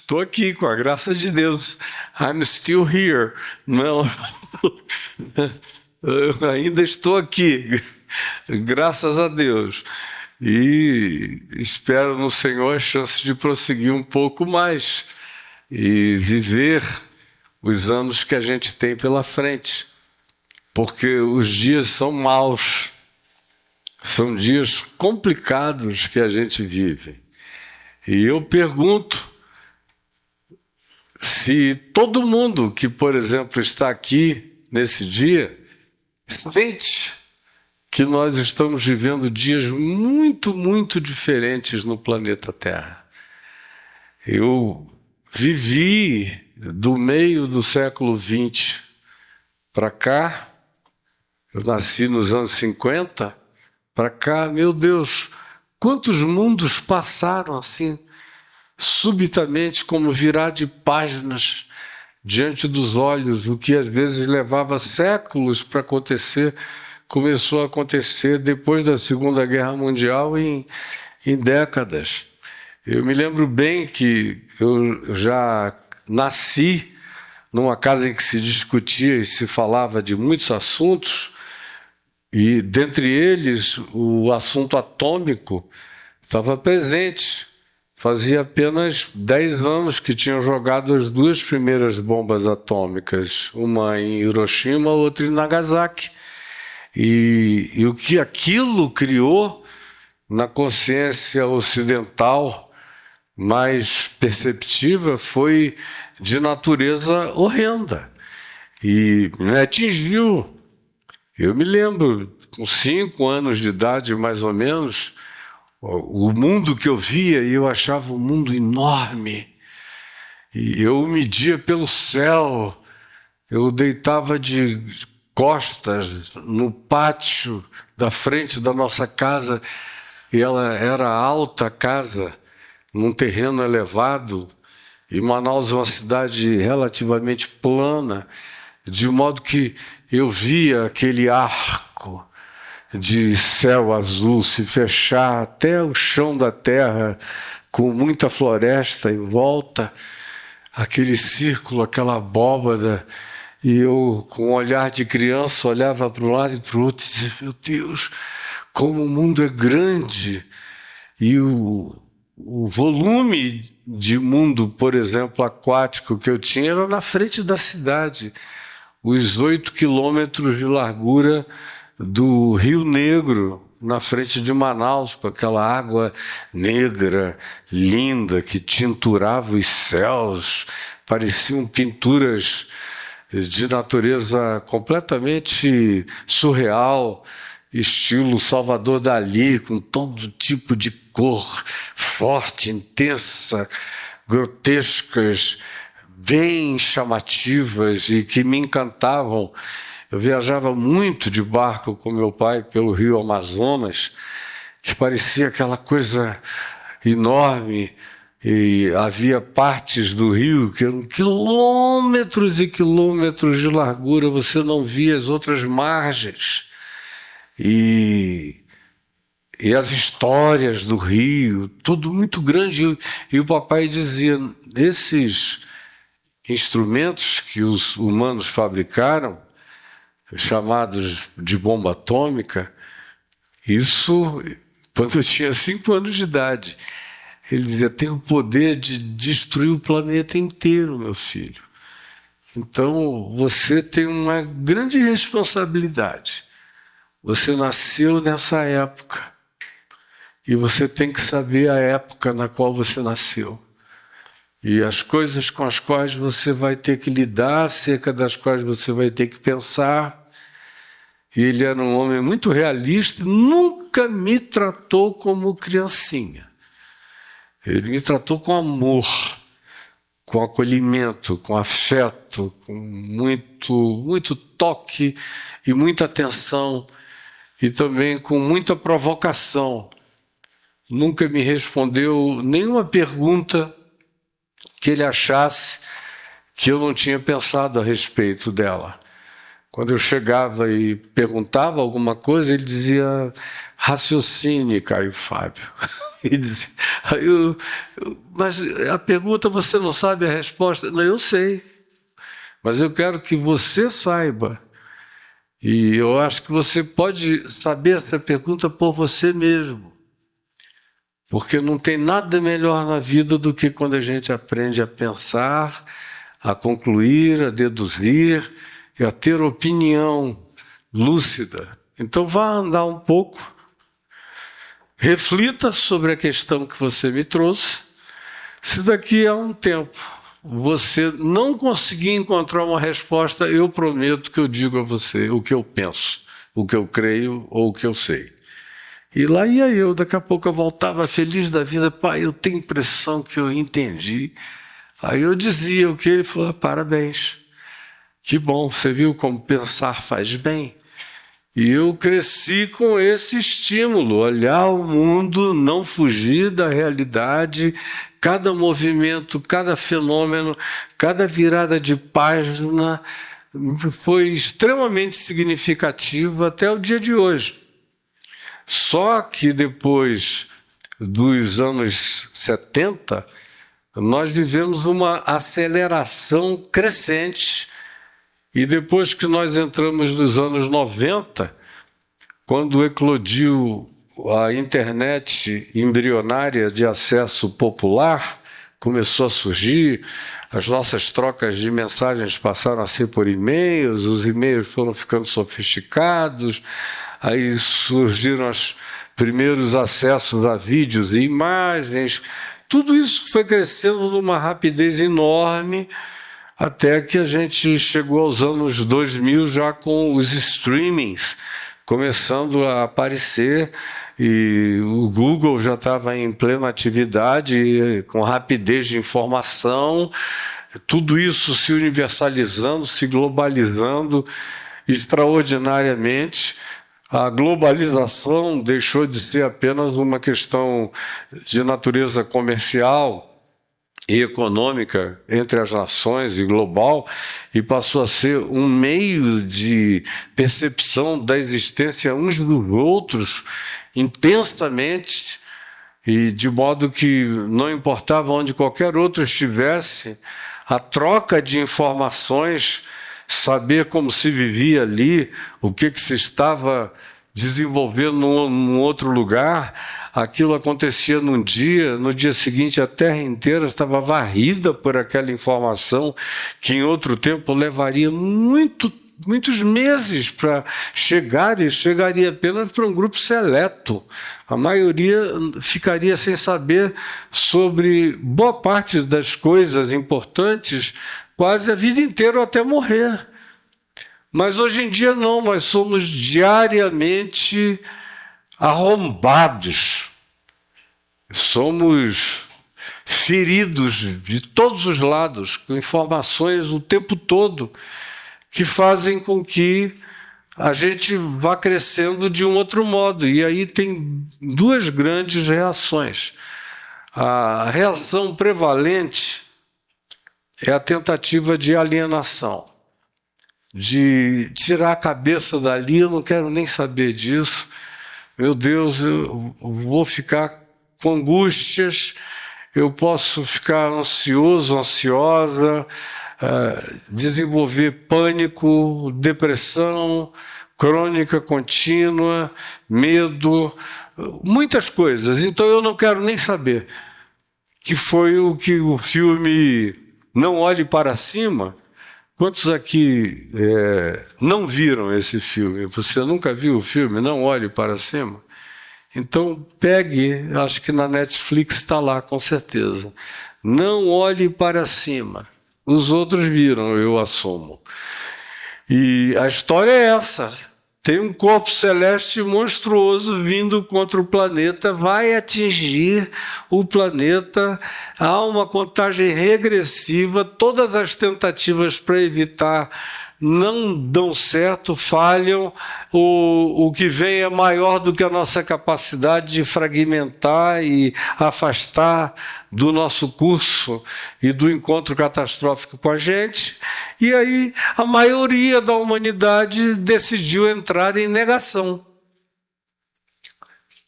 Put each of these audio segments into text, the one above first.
estou aqui com a graça de Deus. I'm still here. Não, eu ainda estou aqui, graças a Deus. E espero no Senhor a chance de prosseguir um pouco mais e viver os anos que a gente tem pela frente. Porque os dias são maus, são dias complicados que a gente vive. E eu pergunto se todo mundo que, por exemplo, está aqui nesse dia, sente que nós estamos vivendo dias muito, muito diferentes no planeta Terra. Eu vivi do meio do século XX para cá, eu nasci nos anos 50, para cá, meu Deus, quantos mundos passaram assim, subitamente, como virar de páginas diante dos olhos, o que às vezes levava séculos para acontecer, começou a acontecer depois da Segunda Guerra Mundial em décadas. Eu me lembro bem que eu já nasci numa casa em que se discutia e se falava de muitos assuntos, e dentre eles o assunto atômico estava presente. Fazia apenas 10 anos que tinham jogado as 2 primeiras bombas atômicas, uma em Hiroshima, outra em Nagasaki. E o que aquilo criou na consciência ocidental mais perceptiva foi de natureza horrenda. E me atingiu. Eu me lembro, com 5 anos de idade, mais ou menos, o mundo que eu via, e eu achava um mundo enorme. E eu media pelo céu, eu deitava de costas no pátio da frente da nossa casa, e ela era alta a casa, num terreno elevado, e Manaus é uma cidade relativamente plana, de modo que eu via aquele arco de céu azul se fechar até o chão da terra, com muita floresta em volta, aquele círculo, aquela abóbada, e eu, com um olhar de criança, olhava para um lado e para o outro e dizia, meu Deus, como o mundo é grande. E o volume de mundo, por exemplo, aquático que eu tinha era na frente da cidade. Os 8 quilômetros de largura do Rio Negro, na frente de Manaus, com aquela água negra, linda, que tinturava os céus, pareciam pinturas de natureza completamente surreal, estilo Salvador Dalí, com todo tipo de cor forte, intensa, grotescas, bem chamativas e que me encantavam. Eu viajava muito de barco com meu pai pelo Rio Amazonas, que parecia aquela coisa enorme, e havia partes do rio que eram quilômetros e quilômetros de largura, você não via as outras margens. E as histórias do rio, tudo muito grande. E o papai dizia, esses instrumentos que os humanos fabricaram, chamados de bomba atômica, isso quando eu tinha 5 anos de idade. Ele dizia, tem o poder de destruir o planeta inteiro, meu filho. Então, você tem uma grande responsabilidade. Você nasceu nessa época. E você tem que saber a época na qual você nasceu. E as coisas com as quais você vai ter que lidar, acerca das quais você vai ter que pensar. E ele era um homem muito realista, nunca me tratou como criancinha. Ele me tratou com amor, com acolhimento, com afeto, com muito toque e muita atenção, e também com muita provocação. Nunca me respondeu nenhuma pergunta que ele achasse que eu não tinha pensado a respeito dela. Quando eu chegava e perguntava alguma coisa, ele dizia: raciocine, Caio Fábio. E dizia, mas a pergunta você não sabe a resposta? Não, eu sei, mas eu quero que você saiba. E eu acho que você pode saber essa pergunta por você mesmo. Porque não tem nada melhor na vida do que quando a gente aprende a pensar, a concluir, a deduzir e a ter opinião lúcida. Então vá andar um pouco, reflita sobre a questão que você me trouxe. Se daqui a um tempo você não conseguir encontrar uma resposta, eu prometo que eu digo a você o que eu penso, o que eu creio ou o que eu sei. E lá ia eu, daqui a pouco eu voltava feliz da vida: pai, eu tenho impressão que eu entendi. Aí eu dizia o que ele falou: parabéns, que bom, você viu como pensar faz bem. E eu cresci com esse estímulo, olhar o mundo, não fugir da realidade, cada movimento, cada fenômeno, cada virada de página foi extremamente significativa até o dia de hoje. Só que depois dos anos 70, nós vivemos uma aceleração crescente. E depois que nós entramos nos anos 90, quando eclodiu a internet embrionária de acesso popular, começou a surgir, as nossas trocas de mensagens passaram a ser por e-mails, os e-mails foram ficando sofisticados, aí surgiram os primeiros acessos a vídeos e imagens. Tudo isso foi crescendo numa rapidez enorme, até que a gente chegou aos anos 2000 já com os streamings começando a aparecer, e o Google já estava em plena atividade, com rapidez de informação, tudo isso se universalizando, se globalizando extraordinariamente. A globalização deixou de ser apenas uma questão de natureza comercial e econômica entre as nações e global, e passou a ser um meio de percepção da existência uns dos outros intensamente, e de modo que não importava onde qualquer outro estivesse, a troca de informações, saber como se vivia ali, o que se estava desenvolvendo num outro lugar, aquilo acontecia num dia, no dia seguinte a terra inteira estava varrida por aquela informação que em outro tempo levaria muitos meses para chegar, e chegaria apenas para um grupo seleto. A maioria ficaria sem saber sobre boa parte das coisas importantes quase a vida inteira até morrer. Mas hoje em dia não, nós somos diariamente arrombados, somos feridos de todos os lados, com informações o tempo todo, que fazem com que a gente vá crescendo de um outro modo. E aí tem duas grandes reações. A reação prevalente é a tentativa de alienação, de tirar a cabeça dali: eu não quero nem saber disso, meu Deus, eu vou ficar com angústias, eu posso ficar ansioso, ansiosa, desenvolver pânico, depressão crônica contínua, medo, muitas coisas. Então eu não quero nem saber. Que foi o que o filme Não Olhe Para Cima. Quantos aqui não viram esse filme? Você nunca viu o filme Não Olhe Para Cima? Então pegue, acho que na Netflix está lá, com certeza. Não olhe para cima. Os outros viram, eu assumo. E a história é essa. Tem um corpo celeste monstruoso vindo contra o planeta, vai atingir o planeta. Há uma contagem regressiva, todas as tentativas para evitar não dão certo, falham. O que vem é maior do que a nossa capacidade de fragmentar e afastar do nosso curso e do encontro catastrófico com a gente. E aí a maioria da humanidade decidiu entrar em negação,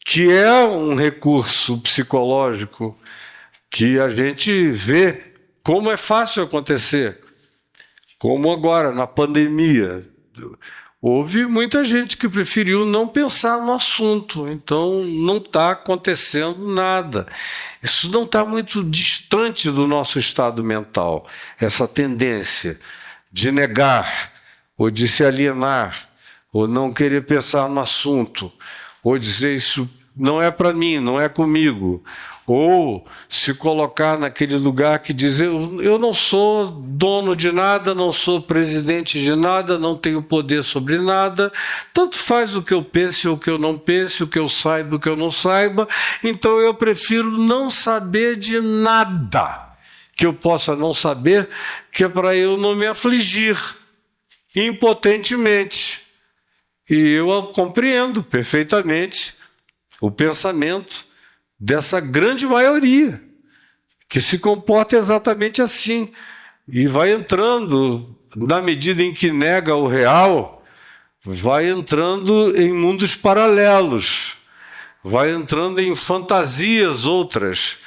que é um recurso psicológico que a gente vê como é fácil acontecer, como agora na pandemia. Houve muita gente que preferiu não pensar no assunto, então não está acontecendo nada. Isso não está muito distante do nosso estado mental, essa tendência de negar, ou de se alienar, ou não querer pensar no assunto, ou dizer isso não é para mim, não é comigo, ou se colocar naquele lugar que diz eu não sou dono de nada, não sou presidente de nada, não tenho poder sobre nada, tanto faz o que eu pense ou o que eu não pense, o que eu saiba, o que eu não saiba, então eu prefiro não saber de nada que eu possa não saber, que é para eu não me afligir impotentemente. E eu compreendo perfeitamente o pensamento dessa grande maioria, que se comporta exatamente assim, e vai entrando, na medida em que nega o real, vai entrando em mundos paralelos, vai entrando em fantasias outras,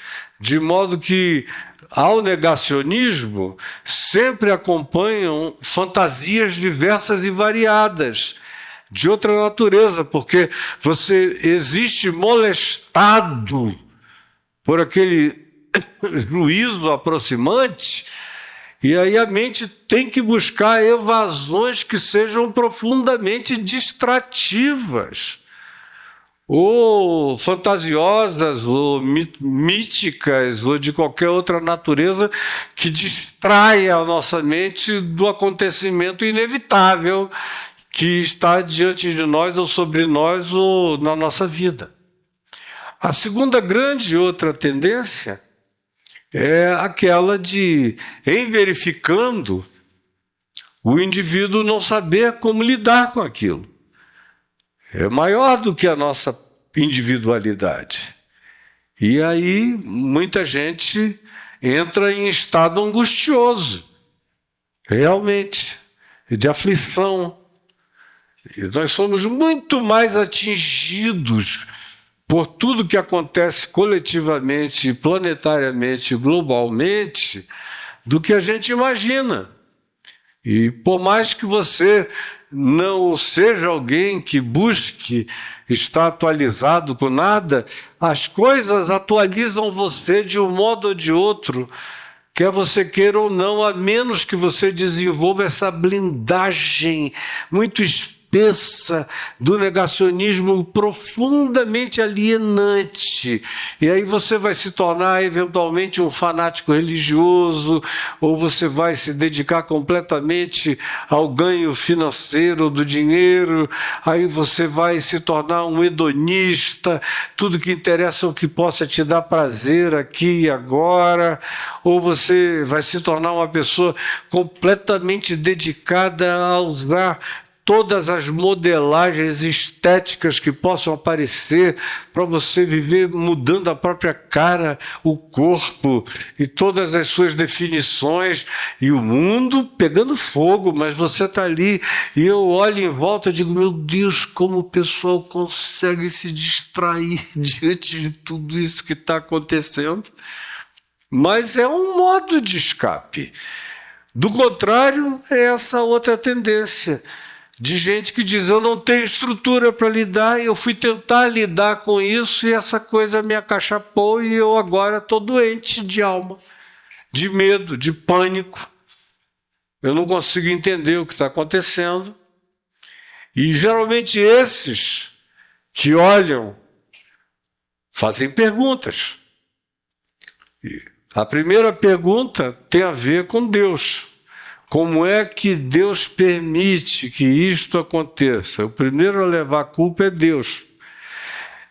de modo que ao negacionismo sempre acompanham fantasias diversas e variadas, de outra natureza, porque você existe molestado por aquele juízo aproximante, e aí a mente tem que buscar evasões que sejam profundamente distrativas, ou fantasiosas, ou míticas, ou de qualquer outra natureza que distraia a nossa mente do acontecimento inevitável que está diante de nós, ou sobre nós, ou na nossa vida. A segunda grande outra tendência é aquela de, em verificando, o indivíduo não saber como lidar com aquilo. É maior do que a nossa individualidade. E aí muita gente entra em estado angustioso, realmente, de aflição. E nós somos muito mais atingidos por tudo que acontece coletivamente, planetariamente, globalmente, do que a gente imagina. E por mais que você não seja alguém que busque estar atualizado com nada, as coisas atualizam você de um modo ou de outro, quer você queira ou não, a menos que você desenvolva essa blindagem muito espessa do negacionismo profundamente alienante. E aí você vai se tornar eventualmente um fanático religioso, ou você vai se dedicar completamente ao ganho financeiro do dinheiro, aí você vai se tornar um hedonista, tudo que interessa é o que possa te dar prazer aqui e agora, ou você vai se tornar uma pessoa completamente dedicada a usar todas as modelagens estéticas que possam aparecer para você viver mudando a própria cara, o corpo e todas as suas definições, e o mundo pegando fogo, mas você está ali, e eu olho em volta e digo, meu Deus, como o pessoal consegue se distrair diante de tudo isso que está acontecendo. Mas é um modo de escape. Do contrário, é essa outra tendência de gente que diz, eu não tenho estrutura para lidar, eu fui tentar lidar com isso e essa coisa me acachapou e eu agora estou doente de alma, de medo, de pânico. Eu não consigo entender o que está acontecendo. E geralmente esses que olham fazem perguntas. A primeira pergunta tem a ver com Deus. Como é que Deus permite que isto aconteça? O primeiro a levar a culpa é Deus.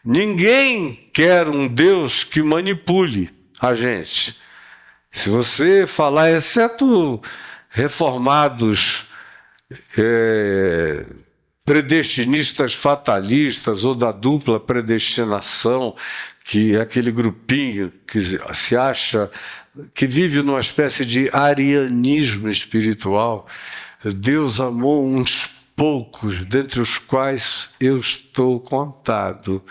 Ninguém quer um Deus que manipule a gente. Se você falar, exceto reformados, predestinistas fatalistas ou da dupla predestinação, que é aquele grupinho que se acha que vive numa espécie de arianismo espiritual. Deus amou uns poucos, dentre os quais eu estou contado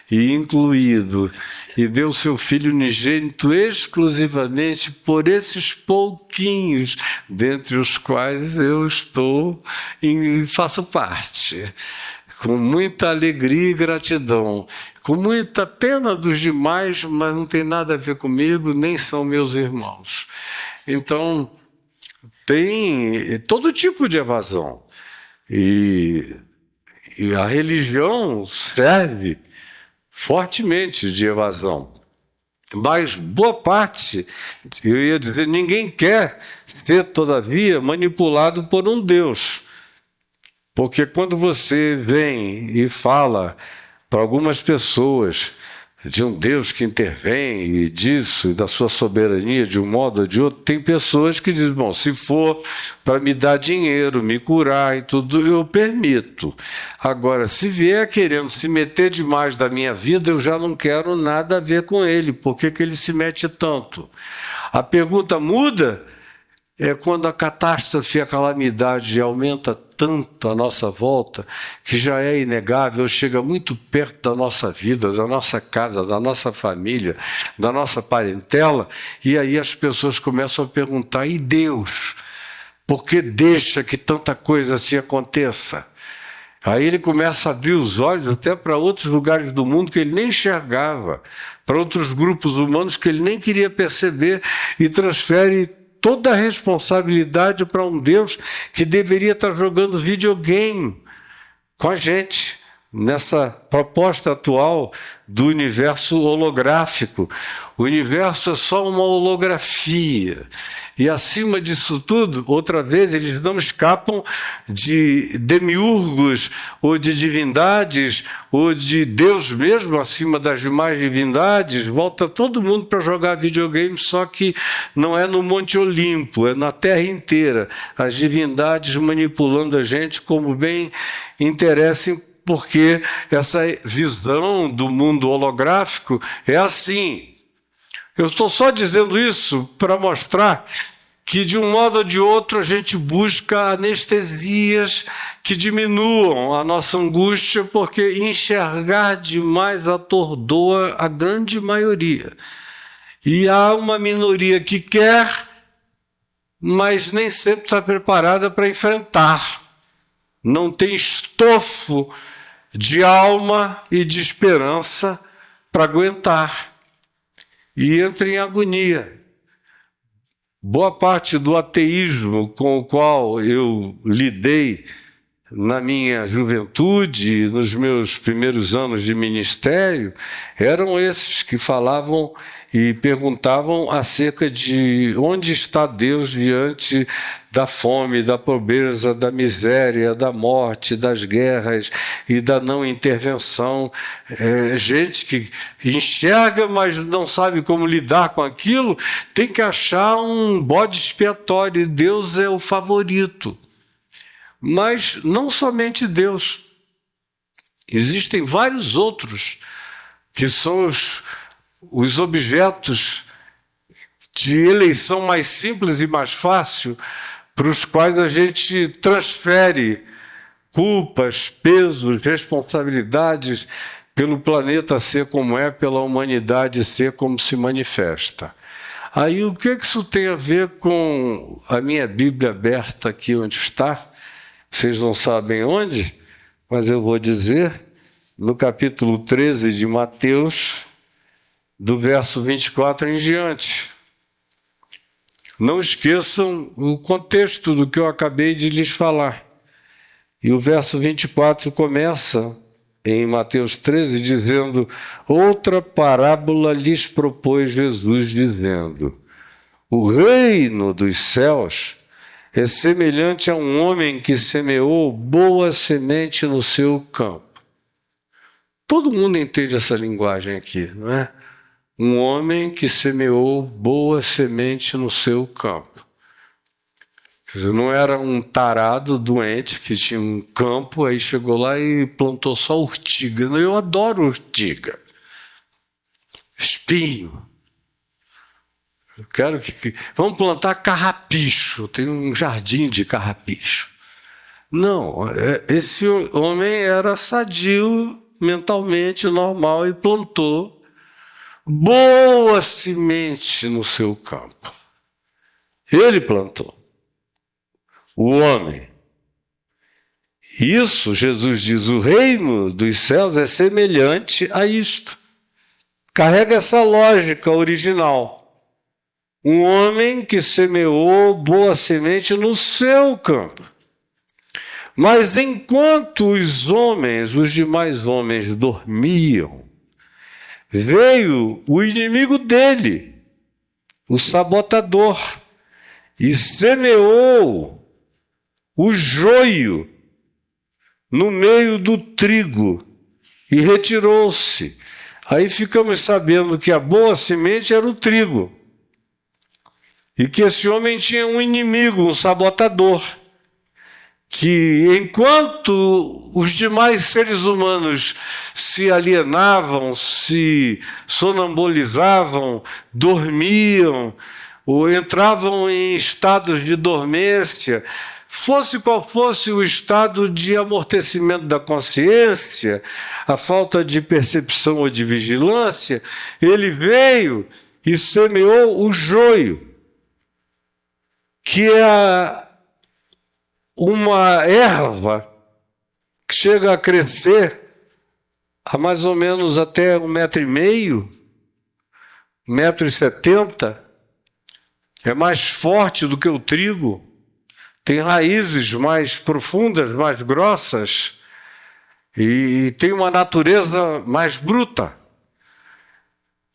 e incluído, e deu seu Filho unigênito exclusivamente por esses pouquinhos, dentre os quais eu estou e faço parte, com muita alegria e gratidão, com muita pena dos demais, mas não tem nada a ver comigo, nem são meus irmãos. Então, tem todo tipo de evasão. E a religião serve fortemente de evasão. Mas boa parte, eu ia dizer, ninguém quer ser, todavia, manipulado por um Deus. Porque quando você vem e fala para algumas pessoas de um Deus que intervém e disso, e da sua soberania de um modo ou de outro, tem pessoas que dizem, bom, se for para me dar dinheiro, me curar e tudo, eu permito. Agora, se vier querendo se meter demais da minha vida, eu já não quero nada a ver com ele. Por que ele se mete tanto? A pergunta muda é quando a catástrofe, a calamidade aumenta tanto à nossa volta, que já é inegável, chega muito perto da nossa vida, da nossa casa, da nossa família, da nossa parentela, e aí as pessoas começam a perguntar, e Deus? Por que deixa que tanta coisa assim aconteça? Aí ele começa a abrir os olhos até para outros lugares do mundo que ele nem enxergava, para outros grupos humanos que ele nem queria perceber, e transfere toda a responsabilidade para um Deus que deveria estar jogando videogame com a gente, nessa proposta atual do universo holográfico. O universo é só uma holografia. E acima disso tudo, outra vez, eles não escapam de demiurgos, ou de divindades, ou de Deus mesmo, acima das demais divindades. Volta todo mundo para jogar videogame, só que não é no Monte Olimpo, é na Terra inteira. As divindades manipulando a gente como bem interessem, porque essa visão do mundo holográfico é assim. Eu estou só dizendo isso para mostrar que, de um modo ou de outro, a gente busca anestesias que diminuam a nossa angústia, porque enxergar demais atordoa a grande maioria. E há uma minoria que quer, mas nem sempre está preparada para enfrentar. Não tem estofo de alma e de esperança para aguentar. E entra em agonia. Boa parte do ateísmo com o qual eu lidei na minha juventude, nos meus primeiros anos de ministério, eram esses que falavam e perguntavam acerca de onde está Deus diante da fome, da pobreza, da miséria, da morte, das guerras e da não intervenção. Gente que enxerga, mas não sabe como lidar com aquilo, tem que achar um bode expiatório. Deus é o favorito. Mas não somente Deus. Existem vários outros que são os objetos de eleição mais simples e mais fácil, para os quais a gente transfere culpas, pesos, responsabilidades pelo planeta ser como é, pela humanidade ser como se manifesta. Aí o que isso tem a ver com a minha Bíblia aberta aqui onde está? Vocês não sabem onde, mas eu vou dizer, no capítulo 13 de Mateus, do verso 24 em diante. Não esqueçam o contexto do que eu acabei de lhes falar. E o verso 24 começa em Mateus 13 dizendo: outra parábola lhes propôs Jesus, dizendo: o reino dos céus é semelhante a um homem que semeou boa semente no seu campo. Todo mundo entende essa linguagem aqui, não é? Um homem que semeou boa semente no seu campo. Quer dizer, não era um tarado doente que tinha um campo, aí chegou lá e plantou só urtiga. Eu adoro urtiga. Espinho. Vamos plantar carrapicho, tem um jardim de carrapicho. Não, esse homem era sadio mentalmente, normal, e plantou boa semente no seu campo. Ele plantou. O homem. Isso, Jesus diz, o reino dos céus é semelhante a isto. Carrega essa lógica original. Um homem que semeou boa semente no seu campo. Mas enquanto os demais homens dormiam, veio o inimigo dele, o sabotador, e semeou o joio no meio do trigo e retirou-se. Aí ficamos sabendo que a boa semente era o trigo e que esse homem tinha um inimigo, um sabotador, que enquanto os demais seres humanos se alienavam, se sonambulizavam, dormiam ou entravam em estados de dormência, fosse qual fosse o estado de amortecimento da consciência, a falta de percepção ou de vigilância, ele veio e semeou o joio, que é uma erva que chega a crescer a mais ou menos até 1,5 m, 1,70 m, é mais forte do que o trigo, tem raízes mais profundas, mais grossas, e tem uma natureza mais bruta.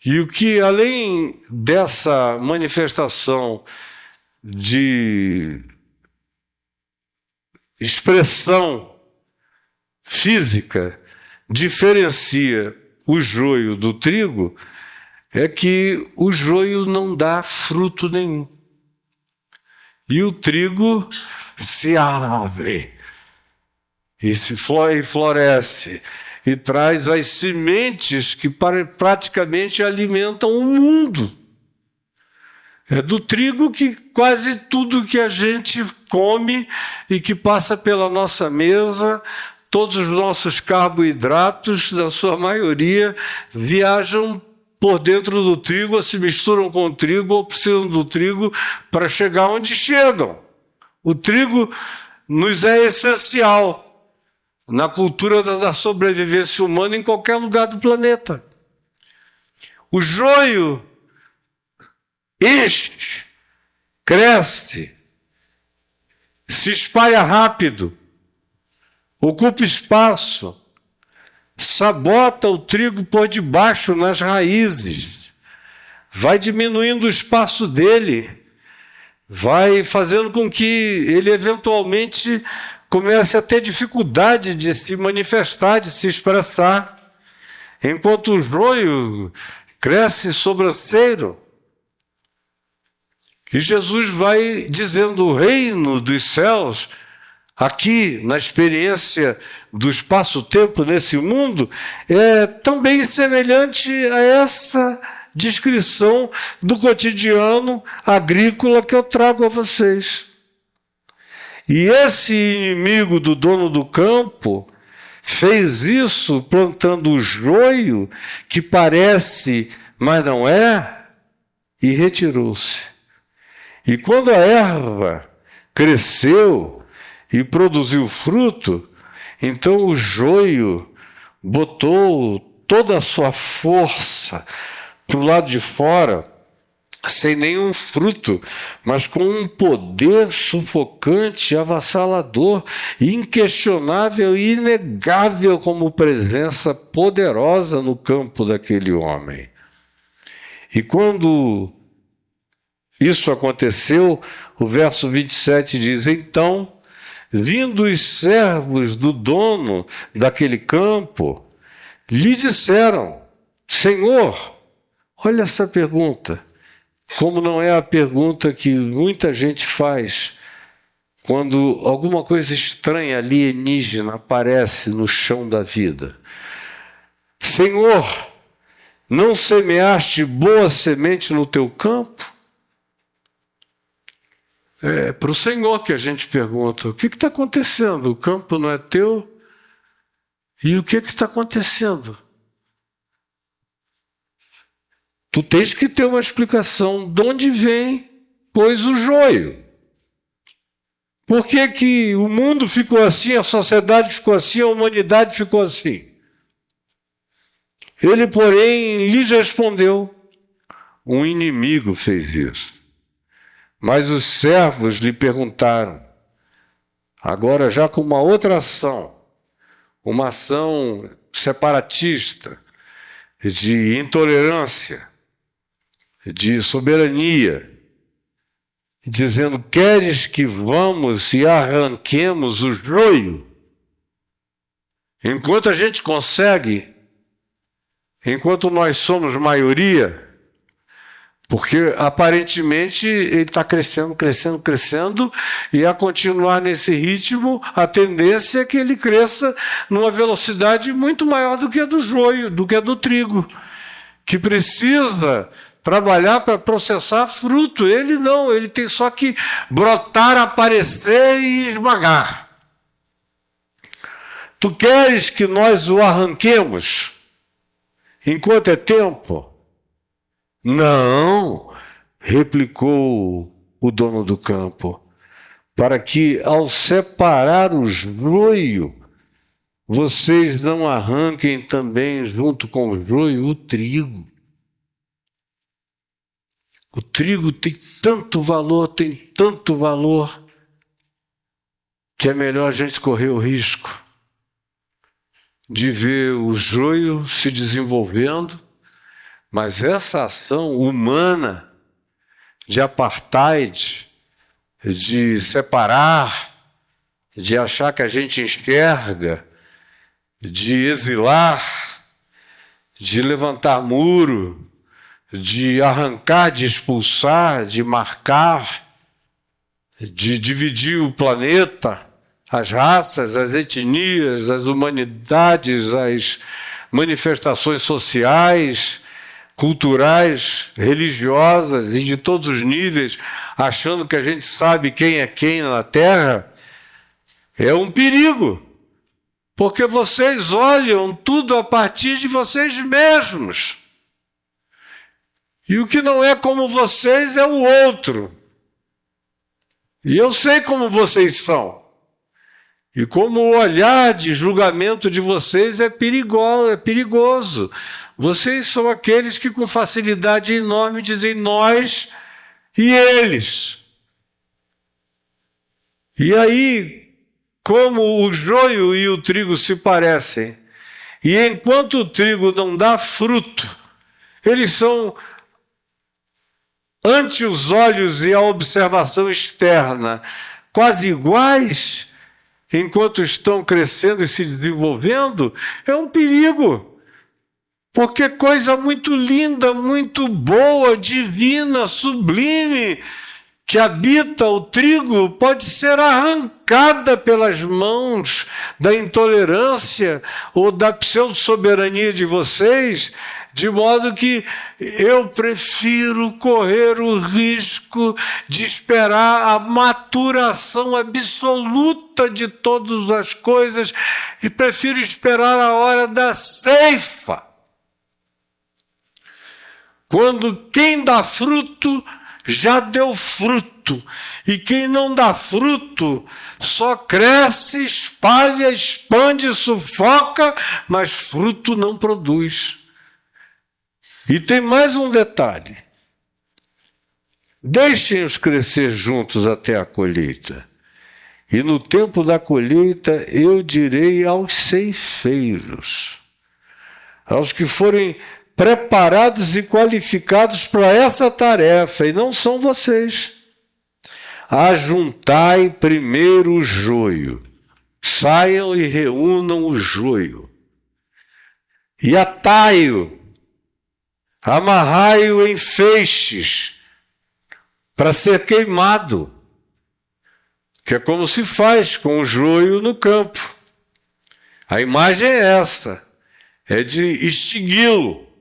E o que, além dessa manifestação de expressão física, diferencia o joio do trigo, é que o joio não dá fruto nenhum. E o trigo se abre, e floresce, e traz as sementes que praticamente alimentam o mundo. É do trigo que quase tudo que a gente come e que passa pela nossa mesa, todos os nossos carboidratos, na sua maioria, viajam por dentro do trigo, ou se misturam com o trigo, ou precisam do trigo para chegar onde chegam. O trigo nos é essencial na cultura da sobrevivência humana em qualquer lugar do planeta. O joio enche, cresce, se espalha rápido, ocupa espaço, sabota o trigo por debaixo nas raízes, vai diminuindo o espaço dele, vai fazendo com que ele eventualmente comece a ter dificuldade de se manifestar, de se expressar, enquanto o joio cresce sobranceiro. E Jesus vai dizendo: o reino dos céus, aqui na experiência do espaço-tempo nesse mundo, é também semelhante a essa descrição do cotidiano agrícola que eu trago a vocês. E esse inimigo do dono do campo fez isso plantando o joio, que parece, mas não é, e retirou-se. E quando a erva cresceu e produziu fruto, então o joio botou toda a sua força para o lado de fora, sem nenhum fruto, mas com um poder sufocante, avassalador, inquestionável e inegável como presença poderosa no campo daquele homem. E quando isso aconteceu, o verso 27 diz: então, vindo os servos do dono daquele campo, lhe disseram: Senhor, olha essa pergunta, como não é a pergunta que muita gente faz quando alguma coisa estranha, alienígena, aparece no chão da vida. Senhor, não semeaste boa semente no teu campo? É para o Senhor que a gente pergunta: o que está acontecendo? O campo não é teu? E o que está acontecendo? Tu tens que ter uma explicação de onde vem, pois, o joio. Por que que o mundo ficou assim, a sociedade ficou assim, a humanidade ficou assim? Ele, porém, lhes respondeu: um inimigo fez isso. Mas os servos lhe perguntaram, agora já com uma outra ação, uma ação separatista, de intolerância, de soberania, dizendo: queres que vamos e arranquemos o joio? Enquanto a gente consegue, enquanto nós somos maioria, porque aparentemente ele está crescendo, crescendo, crescendo, e a continuar nesse ritmo, a tendência é que ele cresça numa velocidade muito maior do que a do joio, do que a do trigo, que precisa trabalhar para processar fruto. Ele não, ele tem só que brotar, aparecer e esmagar. Tu queres que nós o arranquemos enquanto é tempo? Não, replicou o dono do campo, para que ao separar o joio, vocês não arranquem também junto com o joio o trigo. O trigo tem tanto valor, que é melhor a gente correr o risco de ver o joio se desenvolvendo. Mas essa ação humana de apartheid, de separar, de achar que a gente enxerga, de exilar, de levantar muro, de arrancar, de expulsar, de marcar, de dividir o planeta, as raças, as etnias, as humanidades, as manifestações sociais, culturais, religiosas e de todos os níveis, achando que a gente sabe quem é quem na Terra, é um perigo, porque vocês olham tudo a partir de vocês mesmos. E o que não é como vocês é o outro. E eu sei como vocês são. E como o olhar de julgamento de vocês é perigoso. Vocês são aqueles que com facilidade enorme dizem nós e eles. E aí, como o joio e o trigo se parecem, e enquanto o trigo não dá fruto, eles são, ante os olhos e a observação externa, quase iguais, enquanto estão crescendo e se desenvolvendo, é um perigo. Porque coisa muito linda, muito boa, divina, sublime, que habita o trigo, pode ser arrancada pelas mãos da intolerância ou da pseudo-soberania de vocês, de modo que eu prefiro correr o risco de esperar a maturação absoluta de todas as coisas e prefiro esperar a hora da ceifa. Quando quem dá fruto já deu fruto, e quem não dá fruto só cresce, espalha, expande, sufoca, mas fruto não produz. E tem mais um detalhe: deixem-os crescer juntos até a colheita, e no tempo da colheita eu direi aos ceifeiros, aos que forem preparados e qualificados para essa tarefa, e não são vocês: ajuntai primeiro o joio, saiam e reúnam o joio, e atai-o, amarrai-o em feixes, para ser queimado, que é como se faz com o joio no campo. A imagem é essa, é de extingui-lo,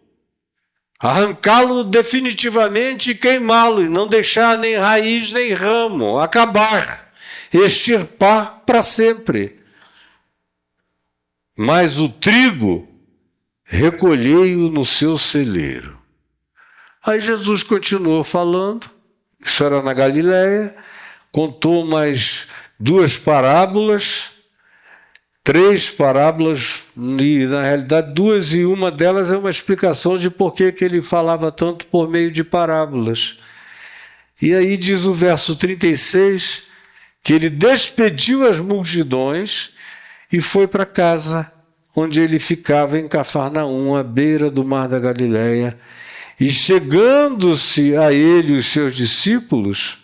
arrancá-lo definitivamente e queimá-lo, e não deixar nem raiz nem ramo, acabar, extirpar para sempre. Mas o trigo recolhei-o no seu celeiro. Aí Jesus continuou falando, isso era na Galileia, contou mais 2 parábolas, 3 parábolas, e na realidade 2, e uma delas é uma explicação de por que ele falava tanto por meio de parábolas. E aí diz o verso 36, que ele despediu as multidões e foi para casa, onde ele ficava em Cafarnaum, à beira do mar da Galileia. E chegando-se a ele os seus discípulos,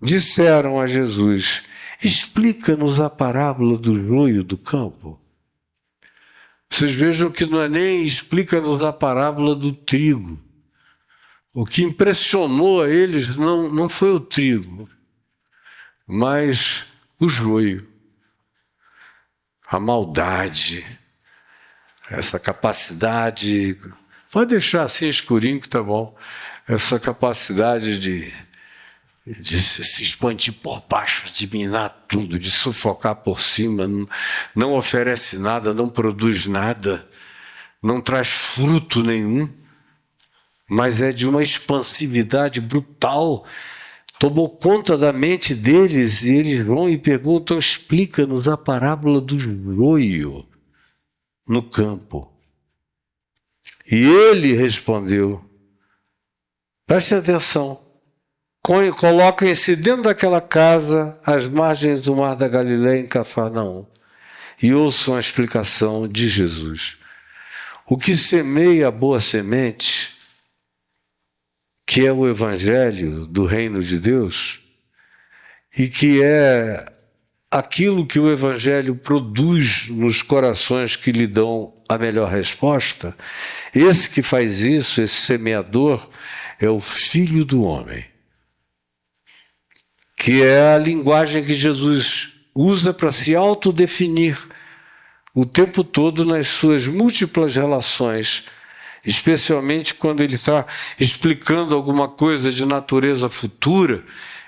disseram a Jesus: explica-nos a parábola do joio do campo. Vocês vejam que não é nem explica-nos a parábola do trigo. O que impressionou a eles não foi o trigo, mas o joio, a maldade, essa capacidade, pode deixar assim escurinho que tá bom, essa capacidade de se expandir por baixo, de minar tudo, de sufocar por cima, não oferece nada, não produz nada, não traz fruto nenhum, mas é de uma expansividade brutal. Tomou conta da mente deles e eles vão e perguntam: explica-nos a parábola do joio no campo. E ele respondeu: preste atenção, coloquem-se dentro daquela casa, às margens do mar da Galileia, em Cafarnaum, e ouçam a explicação de Jesus. O que semeia a boa semente, que é o Evangelho do Reino de Deus, e que é aquilo que o Evangelho produz nos corações que lhe dão a melhor resposta, esse que faz isso, esse semeador, é o Filho do Homem, que é a linguagem que Jesus usa para se autodefinir o tempo todo nas suas múltiplas relações, especialmente quando ele está explicando alguma coisa de natureza futura.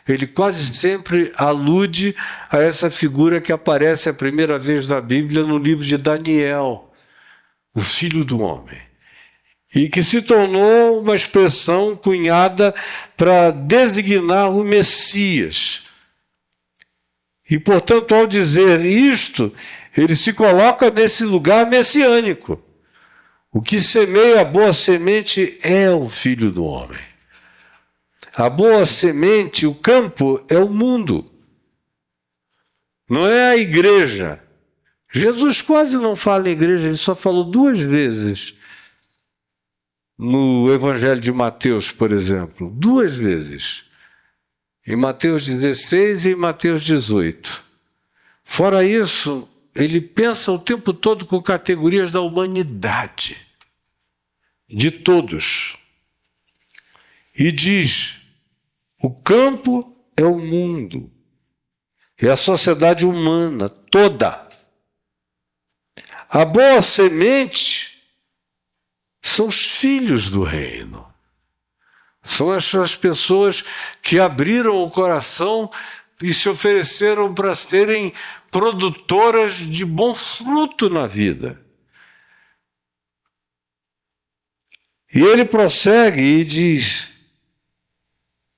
Ele quase sempre alude a essa figura que aparece a primeira vez na Bíblia no livro de Daniel, o Filho do Homem, e que se tornou uma expressão cunhada para designar o Messias. E, portanto, ao dizer isto, ele se coloca nesse lugar messiânico. O que semeia a boa semente é o Filho do Homem. A boa semente, o campo, é o mundo. Não é a igreja. Jesus quase não fala em igreja, ele só falou 2 vezes. No Evangelho de Mateus, por exemplo, 2 vezes. Em Mateus 16 e em Mateus 18. Fora isso, ele pensa o tempo todo com categorias da humanidade, de todos. E diz: o campo é o mundo, é a sociedade humana toda. A boa semente são os filhos do reino. São essas pessoas que abriram o coração e se ofereceram para serem produtoras de bom fruto na vida. E ele prossegue e diz: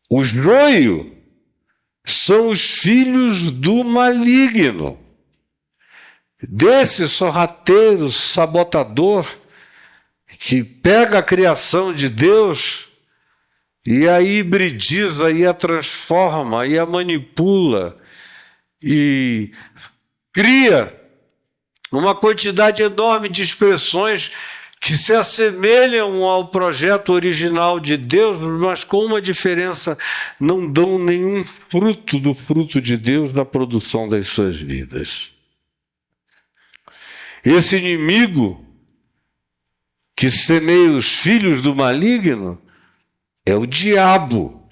o joio são os filhos do maligno, desse sorrateiro, sabotador, que pega a criação de Deus e a hibridiza, e a transforma, e a manipula, e cria uma quantidade enorme de expressões que se assemelham ao projeto original de Deus, mas com uma diferença: não dão nenhum fruto do fruto de Deus na produção das suas vidas. Esse inimigo que semeia os filhos do maligno é o diabo.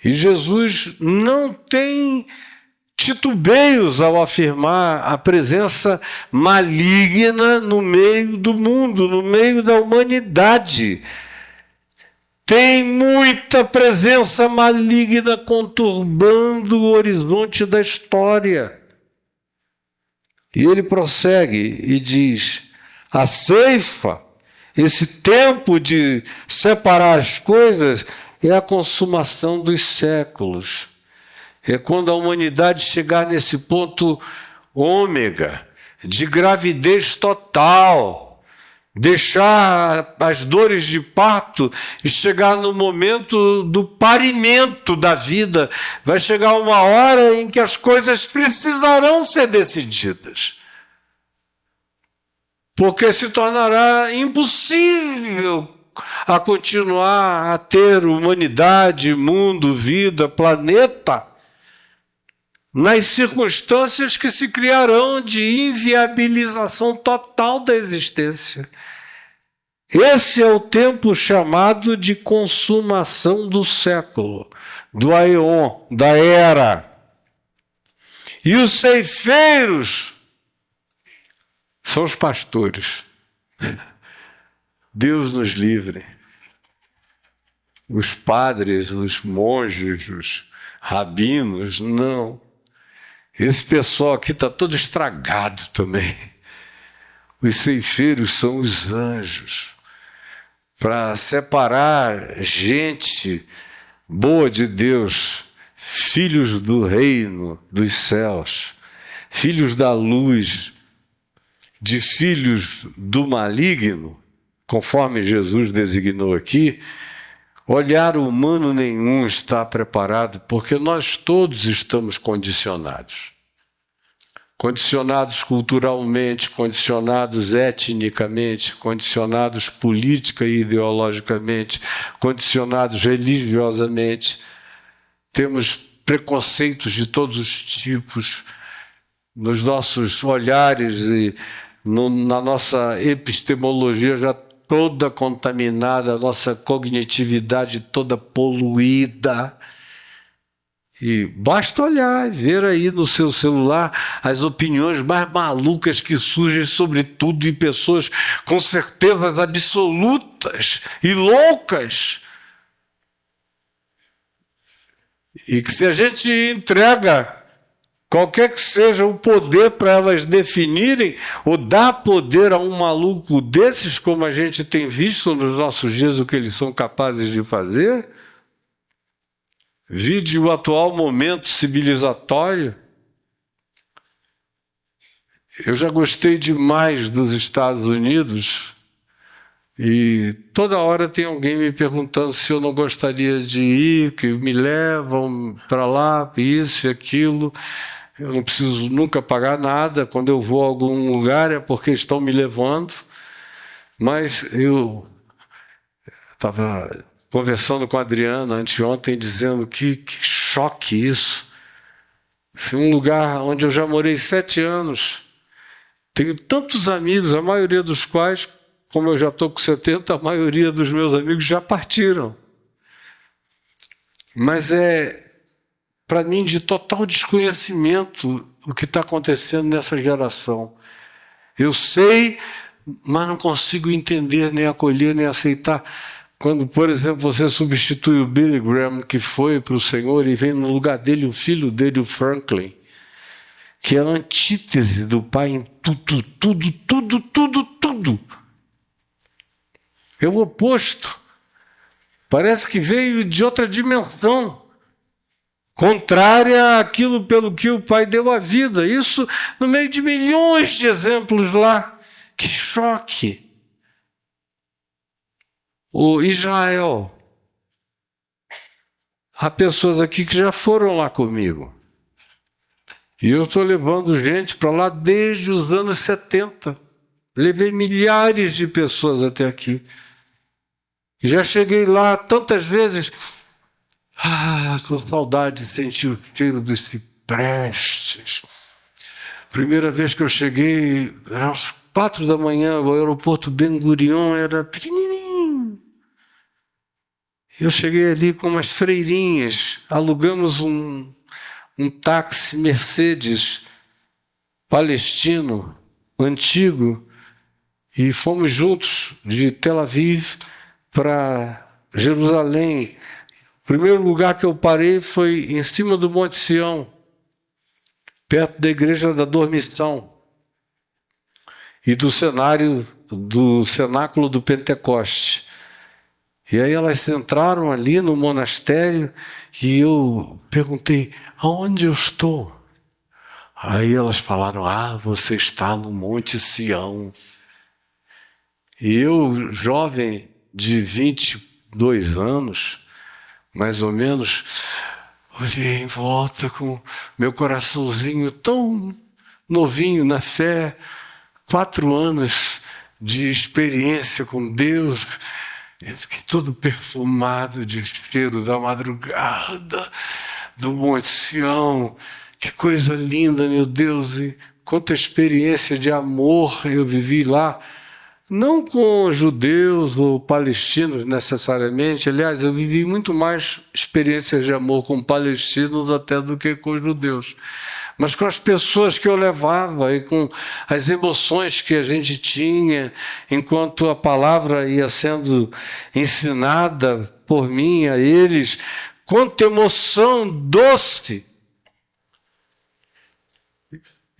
E Jesus não tem titubeios ao afirmar a presença maligna no meio do mundo, no meio da humanidade. Tem muita presença maligna conturbando o horizonte da história. E ele prossegue e diz: a ceifa, esse tempo de separar as coisas, é a consumação dos séculos. É quando a humanidade chegar nesse ponto ômega, de gravidez total, deixar as dores de parto e chegar no momento do parimento da vida. Vai chegar uma hora em que as coisas precisarão ser decididas. Porque se tornará impossível a continuar a ter humanidade, mundo, vida, planeta, nas circunstâncias que se criarão de inviabilização total da existência. Esse é o tempo chamado de consumação do século, do aeon, da era. E os ceifeiros são os pastores. Deus nos livre. Os padres, os monges, os rabinos, não. Esse pessoal aqui está todo estragado também. Os ceifeiros são os anjos, para separar gente boa de Deus, filhos do reino dos céus, filhos da luz, de filhos do maligno, conforme Jesus designou aqui. Olhar humano nenhum está preparado, porque nós todos estamos condicionados. Condicionados culturalmente, condicionados etnicamente, condicionados política e ideologicamente, condicionados religiosamente. Temos preconceitos de todos os tipos nos nossos olhares e na nossa epistemologia já toda contaminada, a nossa cognitividade toda poluída. E basta olhar e ver aí no seu celular as opiniões mais malucas que surgem sobre tudo, e pessoas com certezas absolutas e loucas. E que se a gente entrega qualquer que seja o poder para elas definirem, ou dar poder a um maluco desses, como a gente tem visto nos nossos dias o que eles são capazes de fazer, vide o atual momento civilizatório. Eu já gostei demais dos Estados Unidos e toda hora tem alguém me perguntando se eu não gostaria de ir, que me levam para lá, isso e aquilo. Eu não preciso nunca pagar nada. Quando eu vou a algum lugar é porque estão me levando. Mas eu estava conversando com a Adriana anteontem, dizendo que choque isso. É um lugar onde eu já morei 7 anos. Tenho tantos amigos, a maioria dos quais, como eu já estou com 70, a maioria dos meus amigos já partiram. Mas para mim, de total desconhecimento o que está acontecendo nessa geração. Eu sei, mas não consigo entender, nem acolher, nem aceitar. Quando, por exemplo, você substitui o Billy Graham, que foi para o Senhor, e vem no lugar dele o filho dele, o Franklin, que é a antítese do pai em tudo. É o oposto. Parece que veio de outra dimensão, contrária àquilo pelo que o pai deu a vida. Isso no meio de milhões de exemplos lá. Que choque! O Israel. Há pessoas aqui que já foram lá comigo. E eu estou levando gente para lá desde os anos 70. Levei milhares de pessoas até aqui. E já cheguei lá tantas vezes. Com saudade de sentir o cheiro dos ciprestes. Primeira vez que eu cheguei, era às 4 da manhã, o aeroporto Ben Gurion era pequenininho. Eu cheguei ali com umas freirinhas, alugamos um táxi Mercedes palestino, antigo, e fomos juntos de Tel Aviv para Jerusalém. O primeiro lugar que eu parei foi em cima do Monte Sião, perto da Igreja da Dormição e do cenáculo do Pentecoste. E aí elas entraram ali no monastério e eu perguntei, aonde eu estou? Aí elas falaram, você está no Monte Sião. E eu, jovem de 22 anos, mais ou menos, olhei em volta com meu coraçãozinho tão novinho na fé, 4 anos de experiência com Deus. Eu fiquei todo perfumado de cheiro da madrugada, do Monte Sião. Que coisa linda, meu Deus! E quanta experiência de amor eu vivi lá. Não com judeus ou palestinos necessariamente. Aliás, eu vivi muito mais experiências de amor com palestinos até do que com judeus. Mas com as pessoas que eu levava e com as emoções que a gente tinha enquanto a palavra ia sendo ensinada por mim a eles. Quanta emoção doce!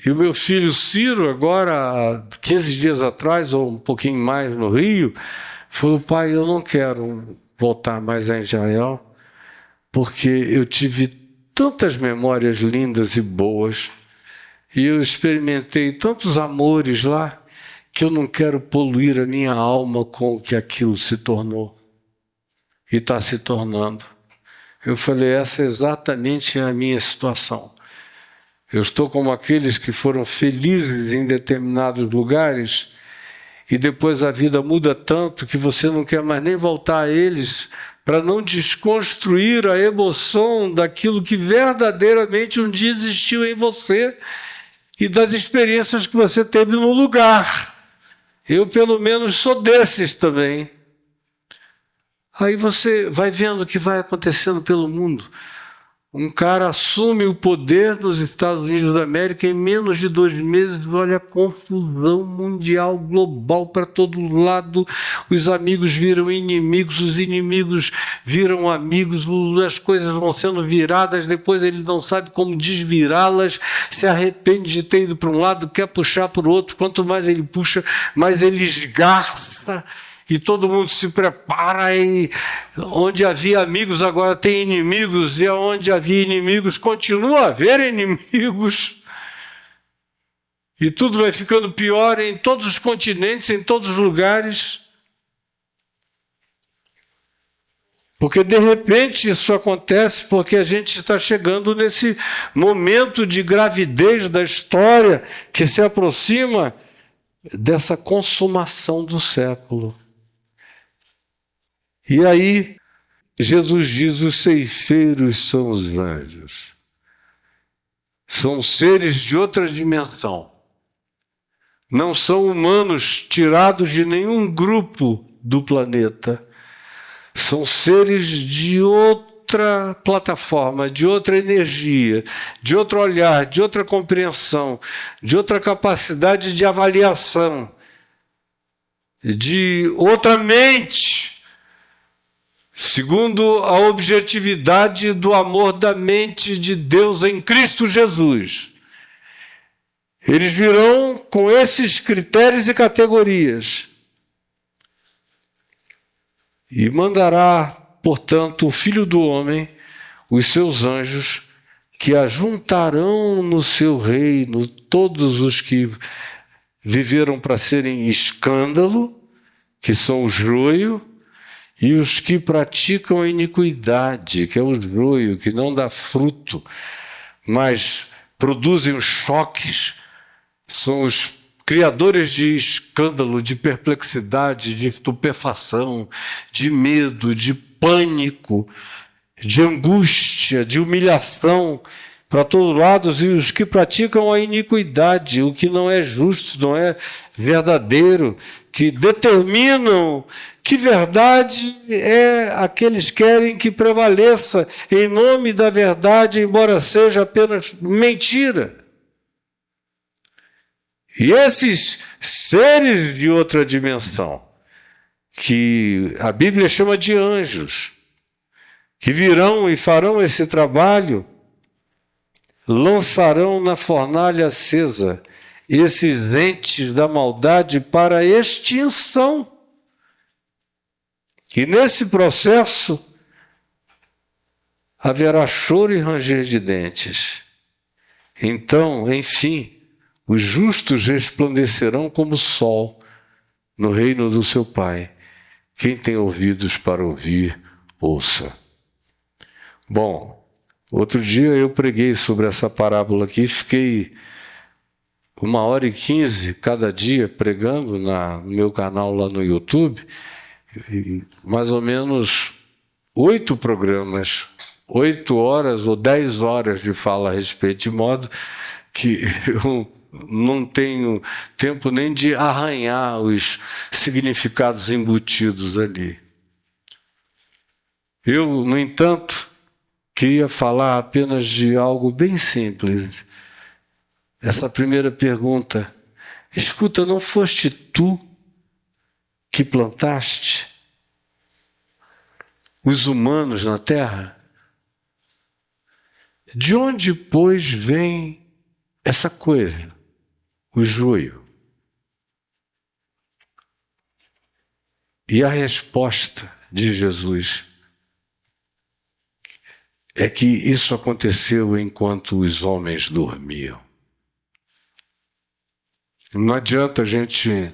E o meu filho Ciro, agora, 15 dias atrás, ou um pouquinho mais no Rio, falou, pai, eu não quero voltar mais a Israel, porque eu tive tantas memórias lindas e boas, e eu experimentei tantos amores lá, que eu não quero poluir a minha alma com o que aquilo se tornou, e está se tornando. Eu falei, essa é exatamente a minha situação. Eu estou como aqueles que foram felizes em determinados lugares e depois a vida muda tanto que você não quer mais nem voltar a eles para não desconstruir a emoção daquilo que verdadeiramente um dia existiu em você e das experiências que você teve no lugar. Eu, pelo menos, sou desses também. Aí você vai vendo o que vai acontecendo pelo mundo. Um cara assume o poder nos Estados Unidos da América em menos de 2 meses, olha a confusão mundial, global para todo lado, os amigos viram inimigos, os inimigos viram amigos, as coisas vão sendo viradas, depois ele não sabe como desvirá-las, se arrepende de ter ido para um lado, quer puxar para o outro, quanto mais ele puxa, mais ele esgarça, e todo mundo se prepara, e onde havia amigos agora tem inimigos, e onde havia inimigos continua a haver inimigos. E tudo vai ficando pior em todos os continentes, em todos os lugares. Porque de repente isso acontece porque a gente está chegando nesse momento de gravidez da história que se aproxima dessa consumação do século. E aí, Jesus diz, os ceifeiros são os anjos. São seres de outra dimensão. Não são humanos tirados de nenhum grupo do planeta. São seres de outra plataforma, de outra energia, de outro olhar, de outra compreensão, de outra capacidade de avaliação, de outra mente. Segundo a objetividade do amor da mente de Deus em Cristo Jesus. Eles virão com esses critérios e categorias. E mandará, portanto, o Filho do Homem, os seus anjos, que ajuntarão no seu reino todos os que viveram para serem escândalo, que são o joio, e os que praticam a iniquidade, que é o joio, que não dá fruto, mas produzem os choques, são os criadores de escândalo, de perplexidade, de estupefação, de medo, de pânico, de angústia, de humilhação para todos lados, e os que praticam a iniquidade, o que não é justo, não é verdadeiro, que determinam que verdade é a que eles querem que prevaleça em nome da verdade, embora seja apenas mentira. E esses seres de outra dimensão, que a Bíblia chama de anjos, que virão e farão esse trabalho, lançarão na fornalha acesa esses entes da maldade para extinção. E nesse processo haverá choro e ranger de dentes. Então, enfim, os justos resplandecerão como o sol no reino do seu Pai. Quem tem ouvidos para ouvir, ouça. Bom, outro dia eu preguei sobre essa parábola aqui, fiquei 1h15 cada dia pregando no meu canal lá no YouTube, e mais ou menos 8 programas, 8 horas ou 10 horas de fala a respeito, de modo que eu não tenho tempo nem de arranhar os significados embutidos ali. Eu, no entanto, queria falar apenas de algo bem simples. Essa primeira pergunta: escuta, não foste tu que plantaste os humanos na terra? De onde, pois, vem essa coisa, o joio? E a resposta de Jesus é que isso aconteceu enquanto os homens dormiam. Não adianta a gente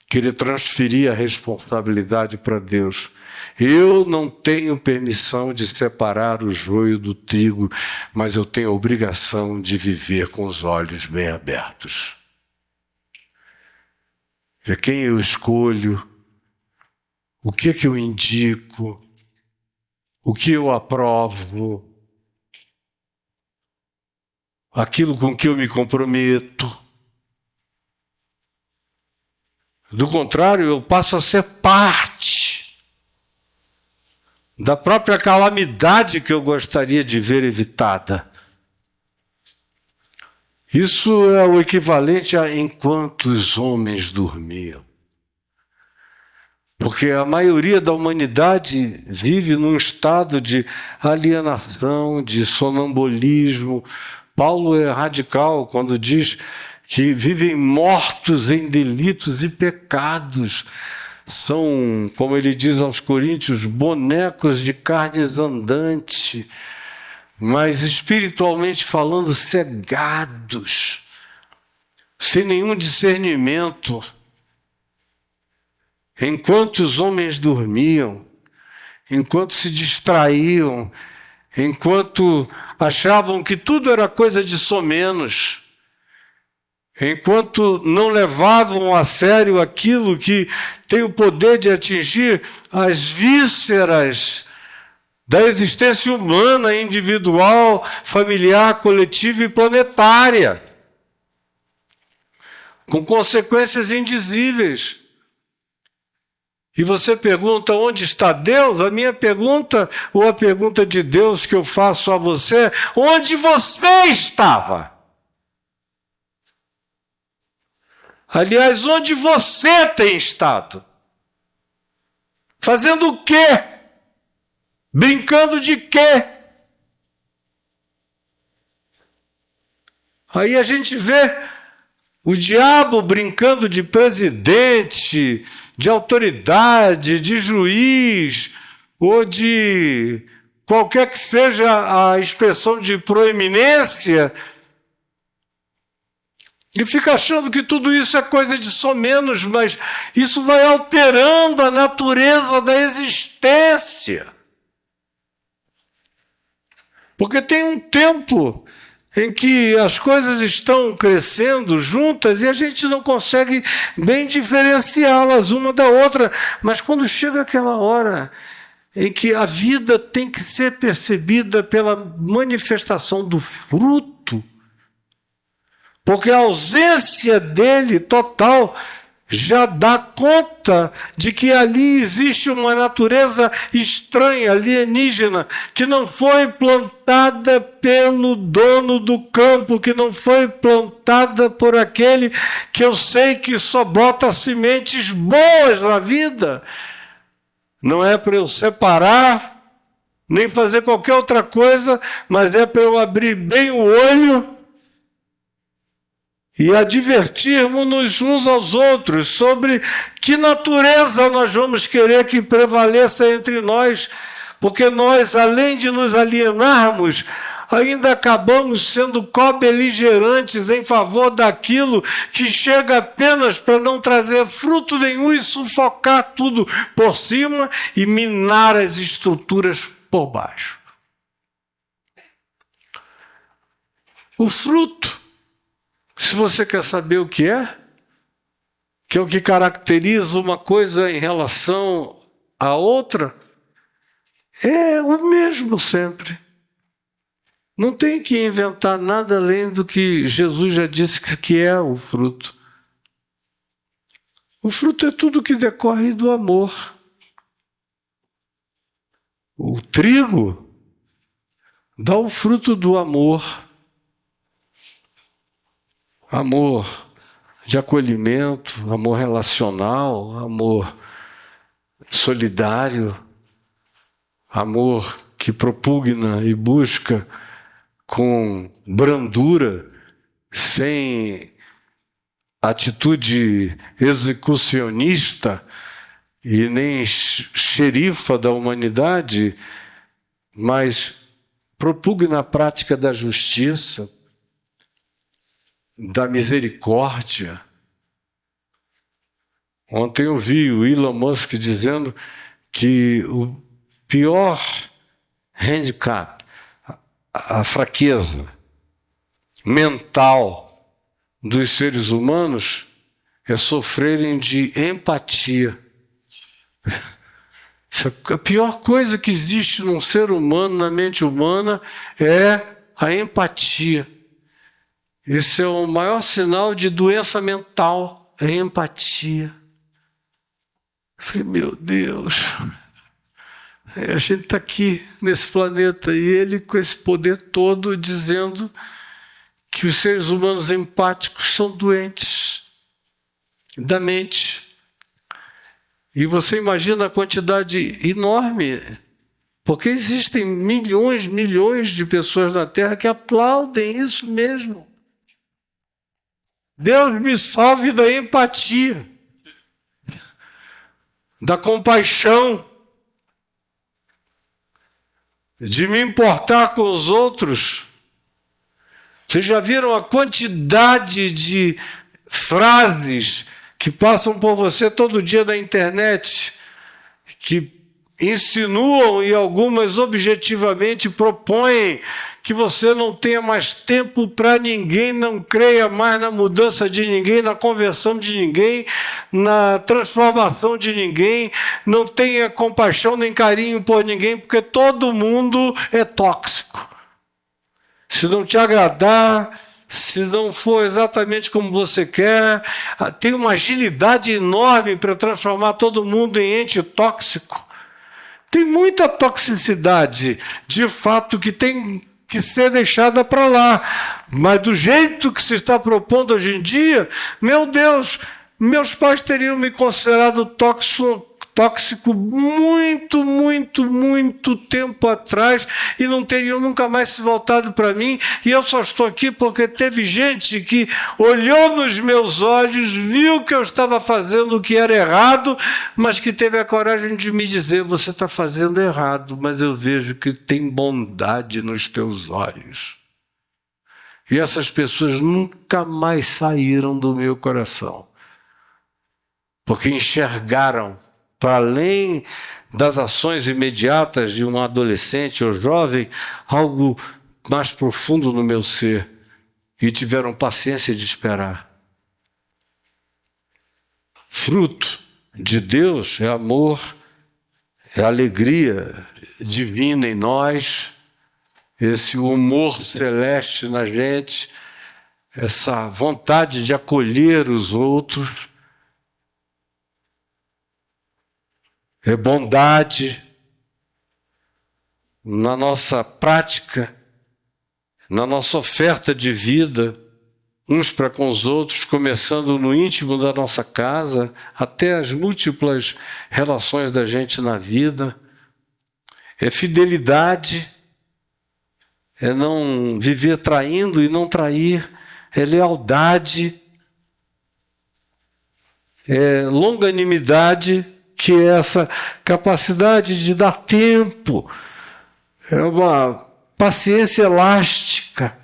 querer transferir a responsabilidade para Deus. Eu não tenho permissão de separar o joio do trigo, mas eu tenho a obrigação de viver com os olhos bem abertos. Ver quem eu escolho, o que eu indico, o que eu aprovo, aquilo com que eu me comprometo. Do contrário, eu passo a ser parte da própria calamidade que eu gostaria de ver evitada. Isso é o equivalente a enquanto os homens dormiam. Porque a maioria da humanidade vive num estado de alienação, de sonambulismo. Paulo é radical quando diz que vivem mortos em delitos e pecados. São, como ele diz aos Coríntios, bonecos de carnes andantes, mas espiritualmente falando, cegados, sem nenhum discernimento. Enquanto os homens dormiam, enquanto se distraíam, enquanto achavam que tudo era coisa de somenos, enquanto não levavam a sério aquilo que tem o poder de atingir as vísceras da existência humana, individual, familiar, coletiva e planetária, com consequências indizíveis. E você pergunta, onde está Deus? A minha pergunta, ou a pergunta de Deus que eu faço a você, onde você estava? Aliás, onde você tem estado? Fazendo o quê? Brincando de quê? Aí a gente vê o diabo brincando de presidente, de autoridade, de juiz, ou de qualquer que seja a expressão de proeminência, e fica achando que tudo isso é coisa de somenos, mas isso vai alterando a natureza da existência. Porque tem um tempo em que as coisas estão crescendo juntas e a gente não consegue bem diferenciá-las uma da outra. Mas quando chega aquela hora em que a vida tem que ser percebida pela manifestação do fruto, porque a ausência dele total já dá conta de que ali existe uma natureza estranha, alienígena, que não foi plantada pelo dono do campo, que não foi plantada por aquele que eu sei que só bota sementes boas na vida, não é para eu separar, nem fazer qualquer outra coisa, mas é para eu abrir bem o olho e advertirmos-nos uns aos outros sobre que natureza nós vamos querer que prevaleça entre nós, porque nós, além de nos alienarmos, ainda acabamos sendo co-beligerantes em favor daquilo que chega apenas para não trazer fruto nenhum e sufocar tudo por cima e minar as estruturas por baixo. O fruto, se você quer saber o que é o que caracteriza uma coisa em relação à outra, é o mesmo sempre. Não tem que inventar nada além do que Jesus já disse que é o fruto. O fruto é tudo que decorre do amor. O trigo dá o fruto do amor. Amor de acolhimento, amor relacional, amor solidário, amor que propugna e busca com brandura, sem atitude execucionista e nem xerifa da humanidade, mas propugna a prática da justiça, da misericórdia. Ontem eu vi o Elon Musk dizendo que o pior handicap, a fraqueza mental dos seres humanos é sofrerem de empatia. A pior coisa que existe num ser humano, na mente humana, é a empatia. Esse é o maior sinal de doença mental, é a empatia. Eu falei, meu Deus, a gente está aqui nesse planeta e ele com esse poder todo dizendo que os seres humanos empáticos são doentes da mente. E você imagina a quantidade enorme, porque existem milhões de pessoas na Terra que aplaudem isso mesmo. Deus me salve da empatia, da compaixão, de me importar com os outros. Vocês já viram a quantidade de frases que passam por você todo dia na internet, que insinuam e algumas objetivamente propõem que você não tenha mais tempo para ninguém, não creia mais na mudança de ninguém, na conversão de ninguém, na transformação de ninguém, não tenha compaixão nem carinho por ninguém, porque todo mundo é tóxico. Se não te agradar, se não for exatamente como você quer, tem uma agilidade enorme para transformar todo mundo em ente tóxico. Tem muita toxicidade, de fato, que tem que ser deixada para lá. Mas do jeito que se está propondo hoje em dia, meu Deus, meus pais teriam me considerado tóxico muito tempo atrás e não teriam nunca mais se voltado para mim, e eu só estou aqui porque teve gente que olhou nos meus olhos, viu que eu estava fazendo o que era errado, mas que teve a coragem de me dizer, você está fazendo errado, mas eu vejo que tem bondade nos teus olhos. E essas pessoas nunca mais saíram do meu coração, porque enxergaram para além das ações imediatas de um adolescente ou jovem, algo mais profundo no meu ser, e tiveram paciência de esperar. Fruto de Deus é amor, é alegria divina em nós, esse humor celeste na gente, essa vontade de acolher os outros, é bondade na nossa prática, na nossa oferta de vida, uns para com os outros, começando no íntimo da nossa casa, até as múltiplas relações da gente na vida. É fidelidade, é não viver traindo e não trair, é lealdade, é longanimidade, que é essa capacidade de dar tempo, é uma paciência elástica.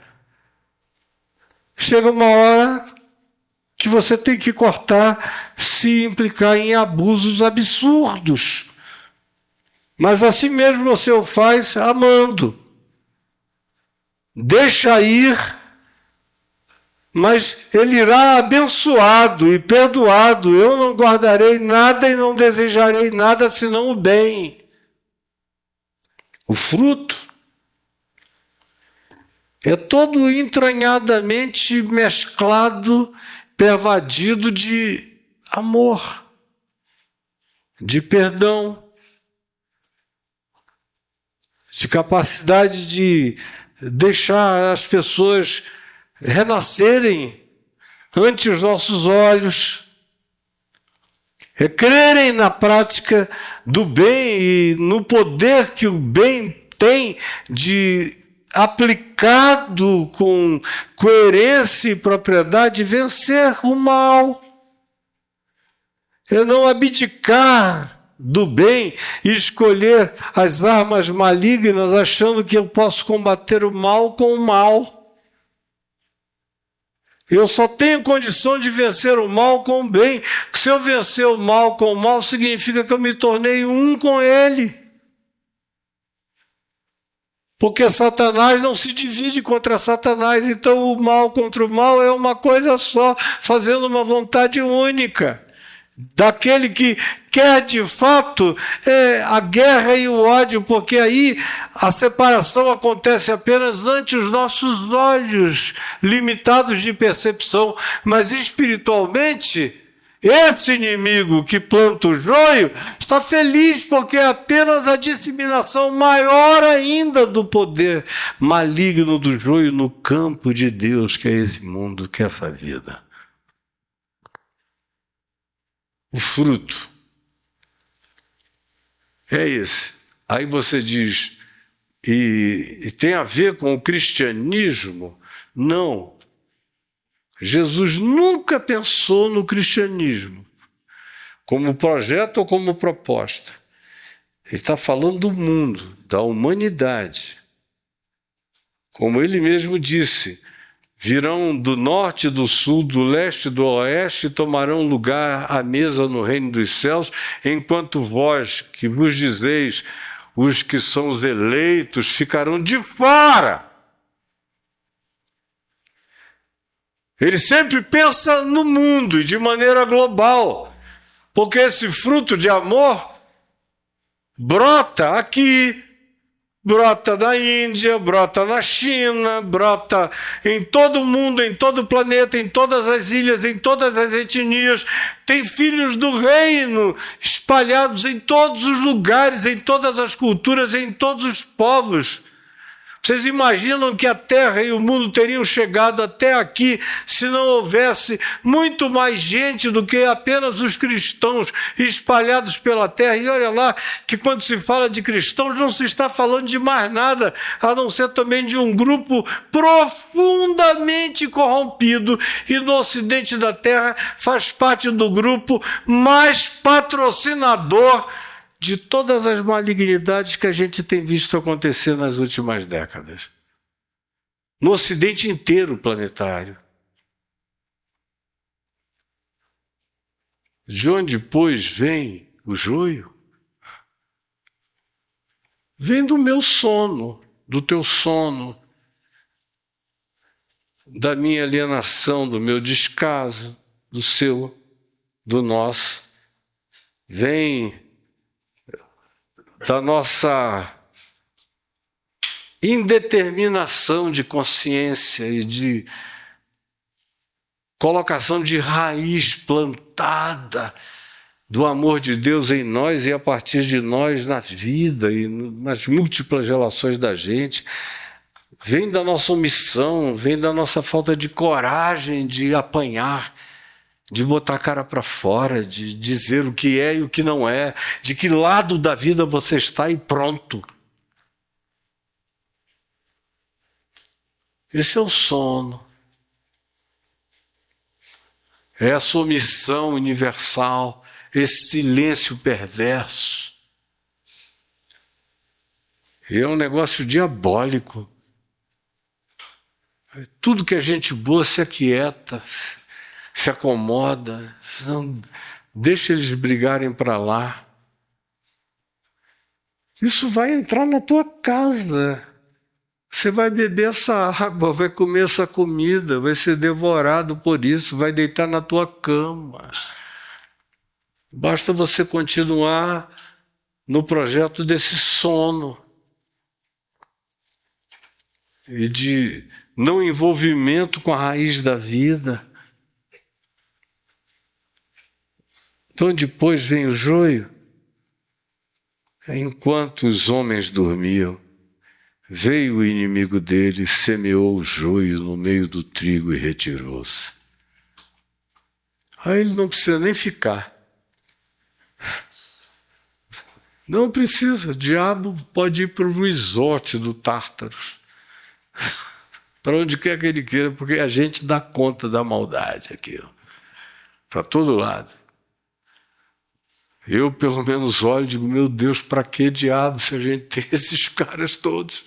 Chega uma hora que você tem que cortar se implicar em abusos absurdos. Mas assim mesmo você o faz amando. Deixa ir, mas ele irá abençoado e perdoado. Eu não guardarei nada e não desejarei nada senão o bem. O fruto é todo entranhadamente mesclado, pervadido de amor, de perdão, de capacidade de deixar as pessoas renascerem ante os nossos olhos, é crerem na prática do bem e no poder que o bem tem de, aplicado com coerência e propriedade, vencer o mal. É não abdicar do bem e escolher as armas malignas achando que eu posso combater o mal com o mal. Eu só tenho condição de vencer o mal com o bem. Se eu vencer o mal com o mal, significa que eu me tornei um com ele. Porque Satanás não se divide contra Satanás, então o mal contra o mal é uma coisa só, fazendo uma vontade única. Daquele que quer de fato a guerra e o ódio, porque aí a separação acontece apenas ante os nossos olhos limitados de percepção, mas espiritualmente esse inimigo que planta o joio está feliz porque é apenas a disseminação maior ainda do poder maligno do joio no campo de Deus, que é esse mundo, que é essa vida. O fruto é esse. Aí você diz, e tem a ver com o cristianismo? Não. Jesus nunca pensou no cristianismo como projeto ou como proposta. Ele está falando do mundo, da humanidade. Como ele mesmo disse, virão do norte, do sul, do leste, do oeste, e tomarão lugar à mesa no reino dos céus, enquanto vós, que vos dizeis, os que são os eleitos, ficarão de fora. Ele sempre pensa no mundo e de maneira global, porque esse fruto de amor brota aqui, brota na Índia, brota na China, brota em todo o mundo, em todo o planeta, em todas as ilhas, em todas as etnias. Tem filhos do reino espalhados em todos os lugares, em todas as culturas, em todos os povos. Vocês imaginam que a Terra e o mundo teriam chegado até aqui se não houvesse muito mais gente do que apenas os cristãos espalhados pela Terra? E olha lá que quando se fala de cristãos não se está falando de mais nada, a não ser também de um grupo profundamente corrompido, e no ocidente da Terra faz parte do grupo mais patrocinador de todas as malignidades que a gente tem visto acontecer nas últimas décadas. No ocidente inteiro planetário. De onde, pois, vem o joio? Vem do meu sono, do teu sono, da minha alienação, do meu descaso, do seu, do nosso. Vem da nossa indeterminação de consciência e de colocação de raiz plantada do amor de Deus em nós e a partir de nós na vida e nas múltiplas relações da gente. vem da nossa omissão, vem da nossa falta de coragem de apanhar, de botar a cara para fora, de dizer o que é e o que não é, de que lado da vida você está e pronto. Esse é o sono. É a submissão universal, esse silêncio perverso. É um negócio diabólico. Tudo que a gente boa se aquieta, se acomoda, não deixa eles brigarem para lá. Isso vai entrar na tua casa. Você vai beber essa água, vai comer essa comida, vai ser devorado por isso, vai deitar na tua cama. Basta você continuar no projeto desse sono e de não envolvimento com a raiz da vida. Então depois vem o joio. Enquanto os homens dormiam, veio o inimigo deles, semeou o joio no meio do trigo e retirou-se. Aí ele não precisa nem ficar. Não precisa. O diabo pode ir para o resort do Tártaros. Para onde quer que ele queira, porque a gente dá conta da maldade aqui. Para todo lado. Eu, pelo menos, olho e digo, meu Deus, para que diabo se a gente tem esses caras todos?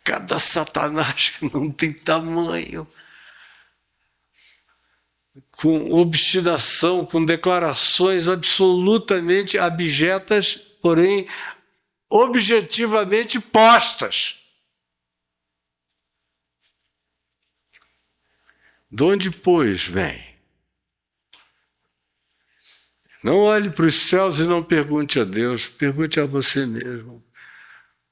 Cada satanás que não tem tamanho. Com obstinação, com declarações absolutamente abjetas, porém objetivamente postas. De onde, pois, vem? Não olhe para os céus e não pergunte a Deus, pergunte a você mesmo.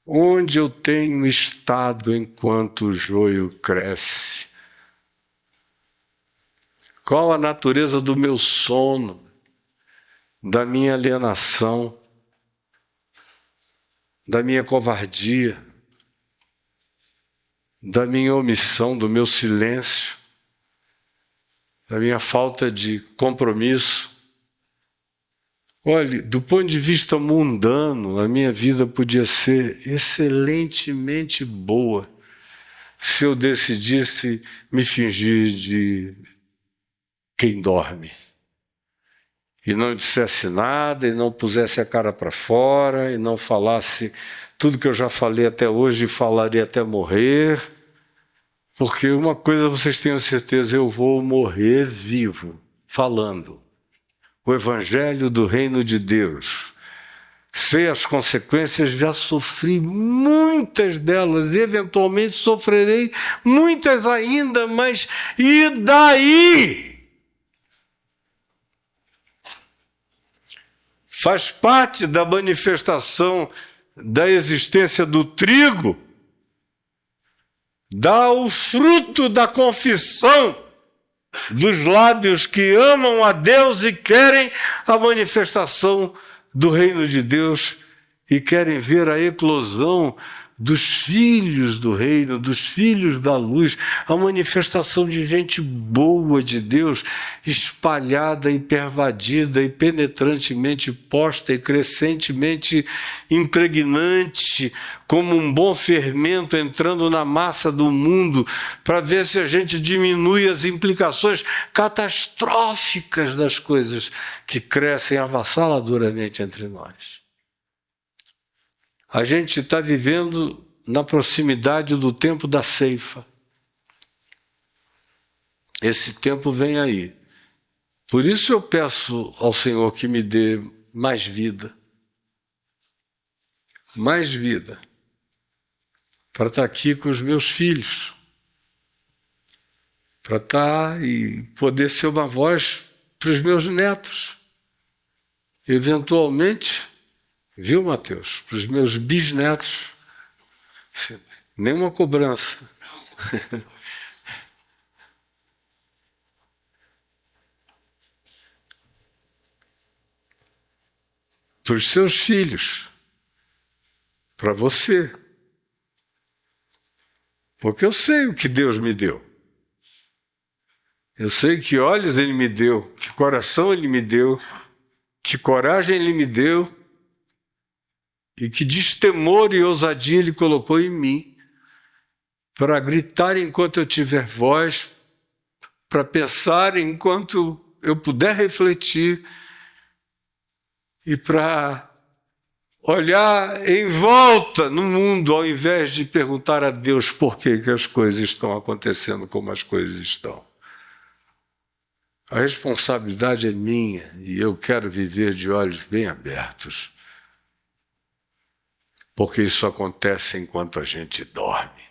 Onde eu tenho estado enquanto o joio cresce? Qual a natureza do meu sono, da minha alienação, da minha covardia, da minha omissão, do meu silêncio, da minha falta de compromisso? Olhe, do ponto de vista mundano, a minha vida podia ser excelentemente boa se eu decidisse me fingir de quem dorme. E não dissesse nada, e não pusesse a cara para fora, e não falasse tudo que eu já falei até hoje e falaria até morrer. Porque uma coisa vocês tenham certeza, eu vou morrer vivo, falando. O Evangelho do Reino de Deus. Sei as consequências, já sofri muitas delas, e eventualmente sofrerei muitas ainda, mas e daí? Faz parte da manifestação da existência do trigo, dá o fruto da confissão dos lábios que amam a Deus e querem a manifestação do reino de Deus e querem ver a eclosão dos filhos do reino, dos filhos da luz, a manifestação de gente boa de Deus, espalhada e pervadida e penetrantemente posta e crescentemente impregnante, como um bom fermento entrando na massa do mundo, para ver se a gente diminui as implicações catastróficas das coisas que crescem avassaladoramente entre nós. A gente está vivendo na proximidade do tempo da ceifa. Esse tempo vem aí. Por isso eu peço ao Senhor que me dê mais vida. Mais vida. Para estar aqui com os meus filhos. Para estar e poder ser uma voz para os meus netos. Eventualmente, viu, Mateus? Para os meus bisnetos. Nenhuma cobrança. Para os seus filhos. Para você. Porque eu sei o que Deus me deu. Eu sei que olhos Ele me deu, que coração Ele me deu, que coragem Ele me deu e que destemor e ousadia Ele colocou em mim para gritar enquanto eu tiver voz, para pensar enquanto eu puder refletir e para olhar em volta no mundo ao invés de perguntar a Deus por que as coisas estão acontecendo como as coisas estão. A responsabilidade é minha e eu quero viver de olhos bem abertos, porque isso acontece enquanto a gente dorme.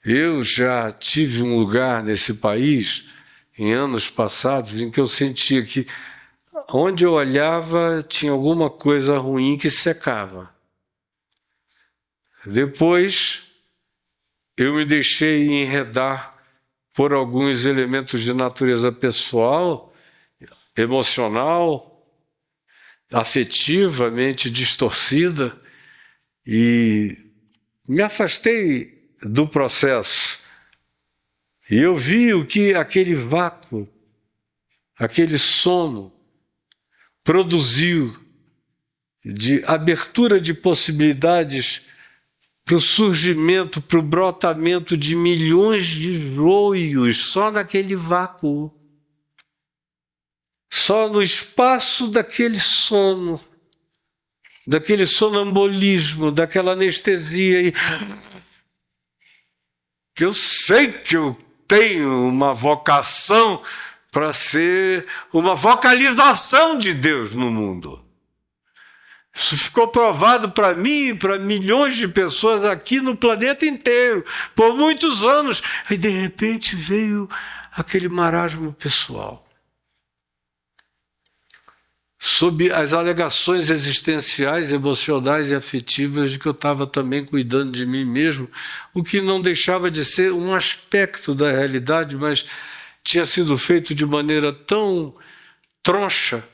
Eu já tive um lugar nesse país, em anos passados, em que eu sentia que onde eu olhava tinha alguma coisa ruim que secava. Depois, eu me deixei enredar por alguns elementos de natureza pessoal, emocional, afetivamente distorcida, e me afastei do processo. E eu vi o que aquele vácuo, aquele sono, produziu de abertura de possibilidades para o surgimento, para o brotamento de milhões de joios só naquele vácuo. Só no espaço daquele sono, daquele sonambulismo, daquela anestesia. Que eu sei que eu tenho uma vocação para ser uma vocalização de Deus no mundo. Isso ficou provado para mim e para milhões de pessoas aqui no planeta inteiro, por muitos anos. Aí, de repente, veio aquele marasmo pessoal. Sob as alegações existenciais, emocionais e afetivas de que eu estava também cuidando de mim mesmo, o que não deixava de ser um aspecto da realidade, mas tinha sido feito de maneira tão troncha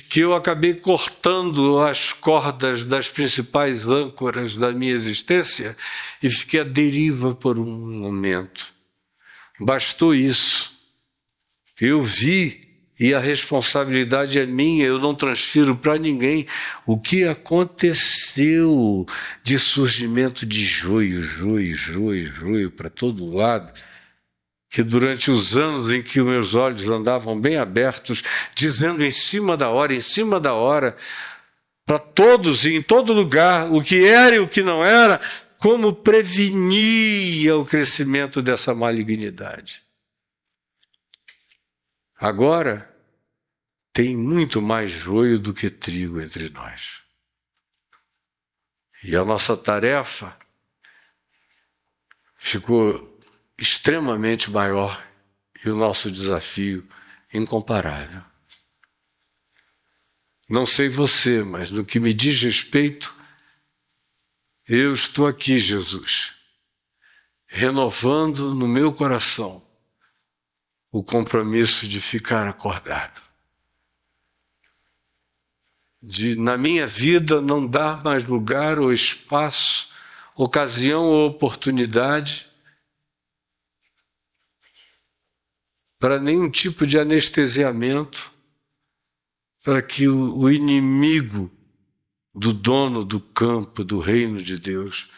que eu acabei cortando as cordas das principais âncoras da minha existência e fiquei à deriva por um momento. Bastou isso. Eu vi, e a responsabilidade é minha, eu não transfiro para ninguém o que aconteceu de surgimento de joio para todo lado, que durante os anos em que meus olhos andavam bem abertos, dizendo em cima da hora, para todos e em todo lugar, o que era e o que não era, como prevenia o crescimento dessa malignidade. Agora, tem muito mais joio do que trigo entre nós. E a nossa tarefa ficou extremamente maior e o nosso desafio incomparável. Não sei você, mas no que me diz respeito, eu estou aqui, Jesus, renovando no meu coração o compromisso de ficar acordado. De, na minha vida, não dar mais lugar ou espaço, ocasião ou oportunidade para nenhum tipo de anestesiamento, para que o inimigo do dono do campo, do reino de Deus,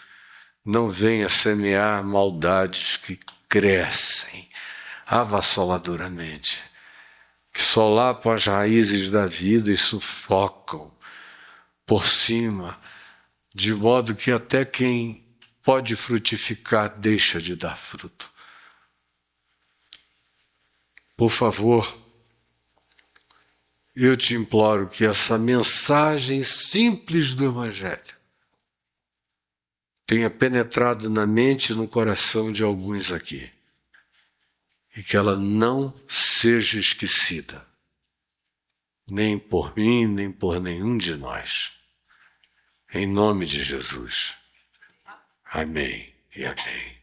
não venha semear maldades que crescem avassaladoramente, que solapam as raízes da vida e sufocam por cima, de modo que até quem pode frutificar deixa de dar fruto. Por favor, eu te imploro que essa mensagem simples do Evangelho tenha penetrado na mente e no coração de alguns aqui, e que ela não seja esquecida, nem por mim, nem por nenhum de nós. Em nome de Jesus. Amém e amém.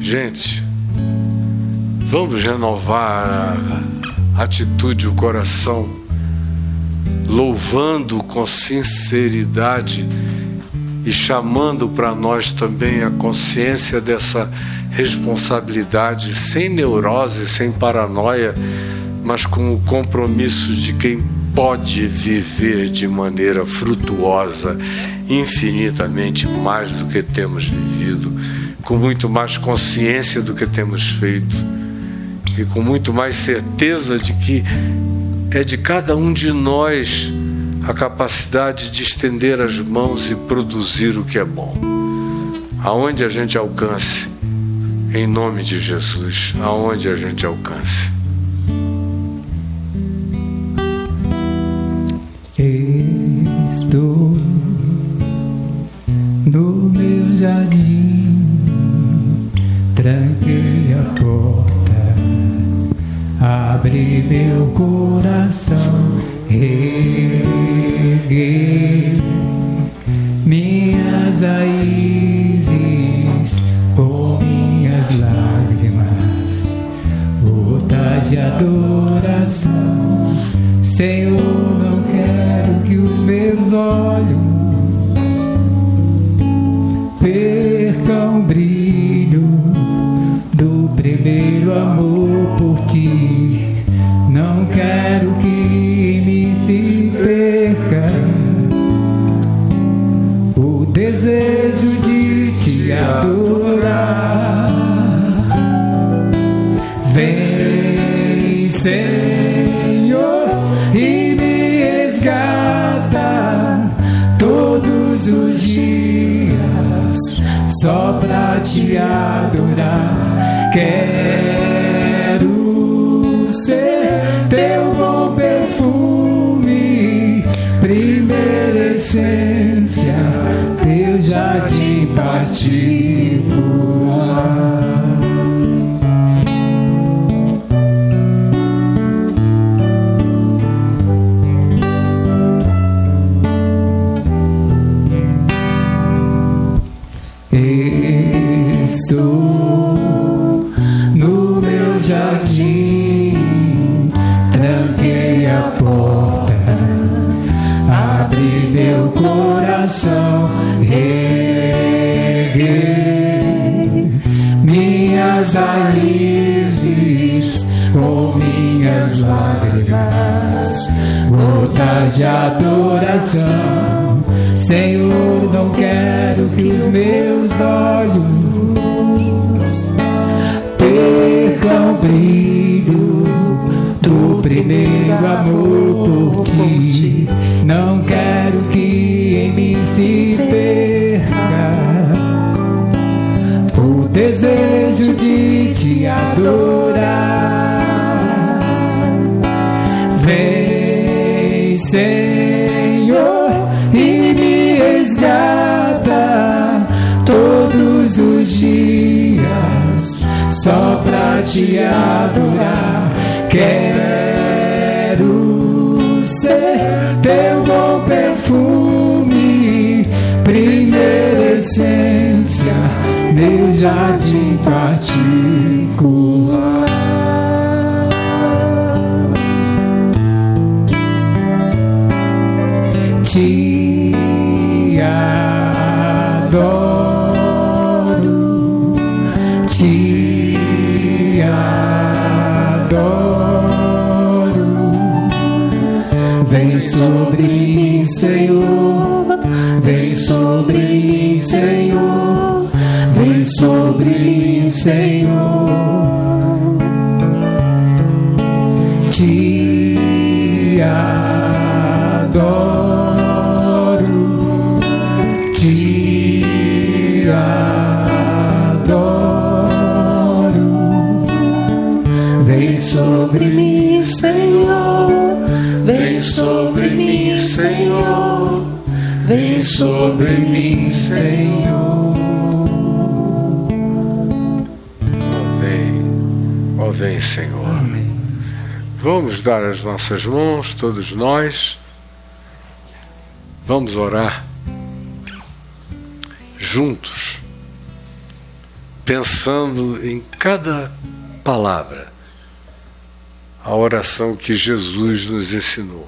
Gente, vamos renovar a atitude, o coração, louvando com sinceridade e chamando para nós também a consciência dessa responsabilidade, sem neurose, sem paranoia, mas com o compromisso de quem pode viver de maneira frutuosa, infinitamente mais do que temos vivido, com muito mais consciência do que temos feito e com muito mais certeza de que é de cada um de nós a capacidade de estender as mãos e produzir o que é bom. Aonde a gente alcance, em nome de Jesus, aonde a gente alcance. Estou no meu jardim, tranquei a porta, abri meu coração, reguei minhas raízes com minhas lágrimas, gota de adoração. Senhor, não quero que os meus olhos percam o brilho do primeiro amor por ti. Não quero que em mim se perca o desejo de te adorar. Vem, Senhor, e me resgata todos os dias só pra te adorar. Quero ser teu bom perfume, primeira essência, teu jardim particular. Estou no meu jardim, tranquei a porta, abri meu coração, reguei minhas raízes com minhas lágrimas, gotas de adoração. Senhor, não quero que os meus olhos percam o brilho do primeiro amor por ti. Não quero que em mim se perca o desejo de te adorar. Vem, Senhor, e me resgata todos os dias só pra te adorar. Quero ser teu bom perfume, primeira essência, meu jardim particular. Te adoro, te adoro. Vem sobre mim, Senhor, vem sobre mim, Senhor, vem sobre mim, Senhor. Te adoro, te adoro. Vem sobre mim, Senhor, vem sobre mim, Senhor, vem sobre mim, Senhor. Ó vem, Senhor. Amém. Vamos dar as nossas mãos, todos nós. Vamos orar juntos, pensando em cada palavra, a oração que Jesus nos ensinou.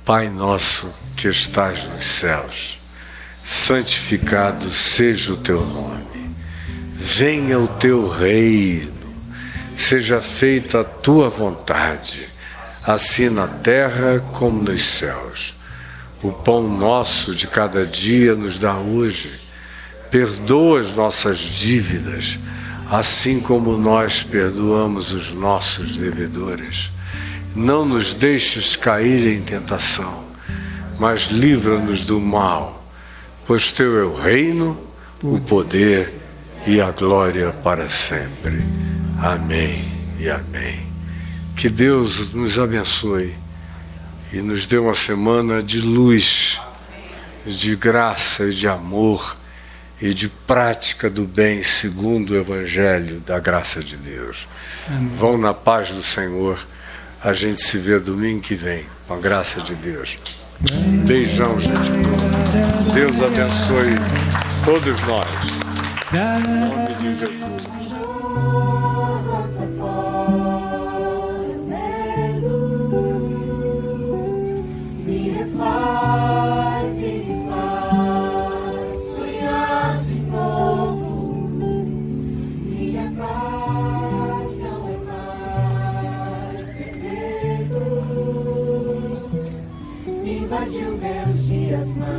Pai nosso que estás nos céus, santificado seja o teu nome. Venha o teu reino, seja feita a tua vontade, assim na terra como nos céus. O pão nosso de cada dia nos dá hoje. Perdoa as nossas dívidas, assim como nós perdoamos os nossos devedores. Não nos deixes cair em tentação, mas livra-nos do mal, pois teu é o reino, o poder e a glória para sempre. Amém e amém. Que Deus nos abençoe e nos dê uma semana de luz, de graça e de amor e de prática do bem segundo o Evangelho da graça de Deus. Amém. Vão na paz do Senhor. A gente se vê domingo que vem, com a graça de Deus. Beijão, gente. Deus abençoe todos nós. Em nome de Jesus. Invadiu meus dias mais.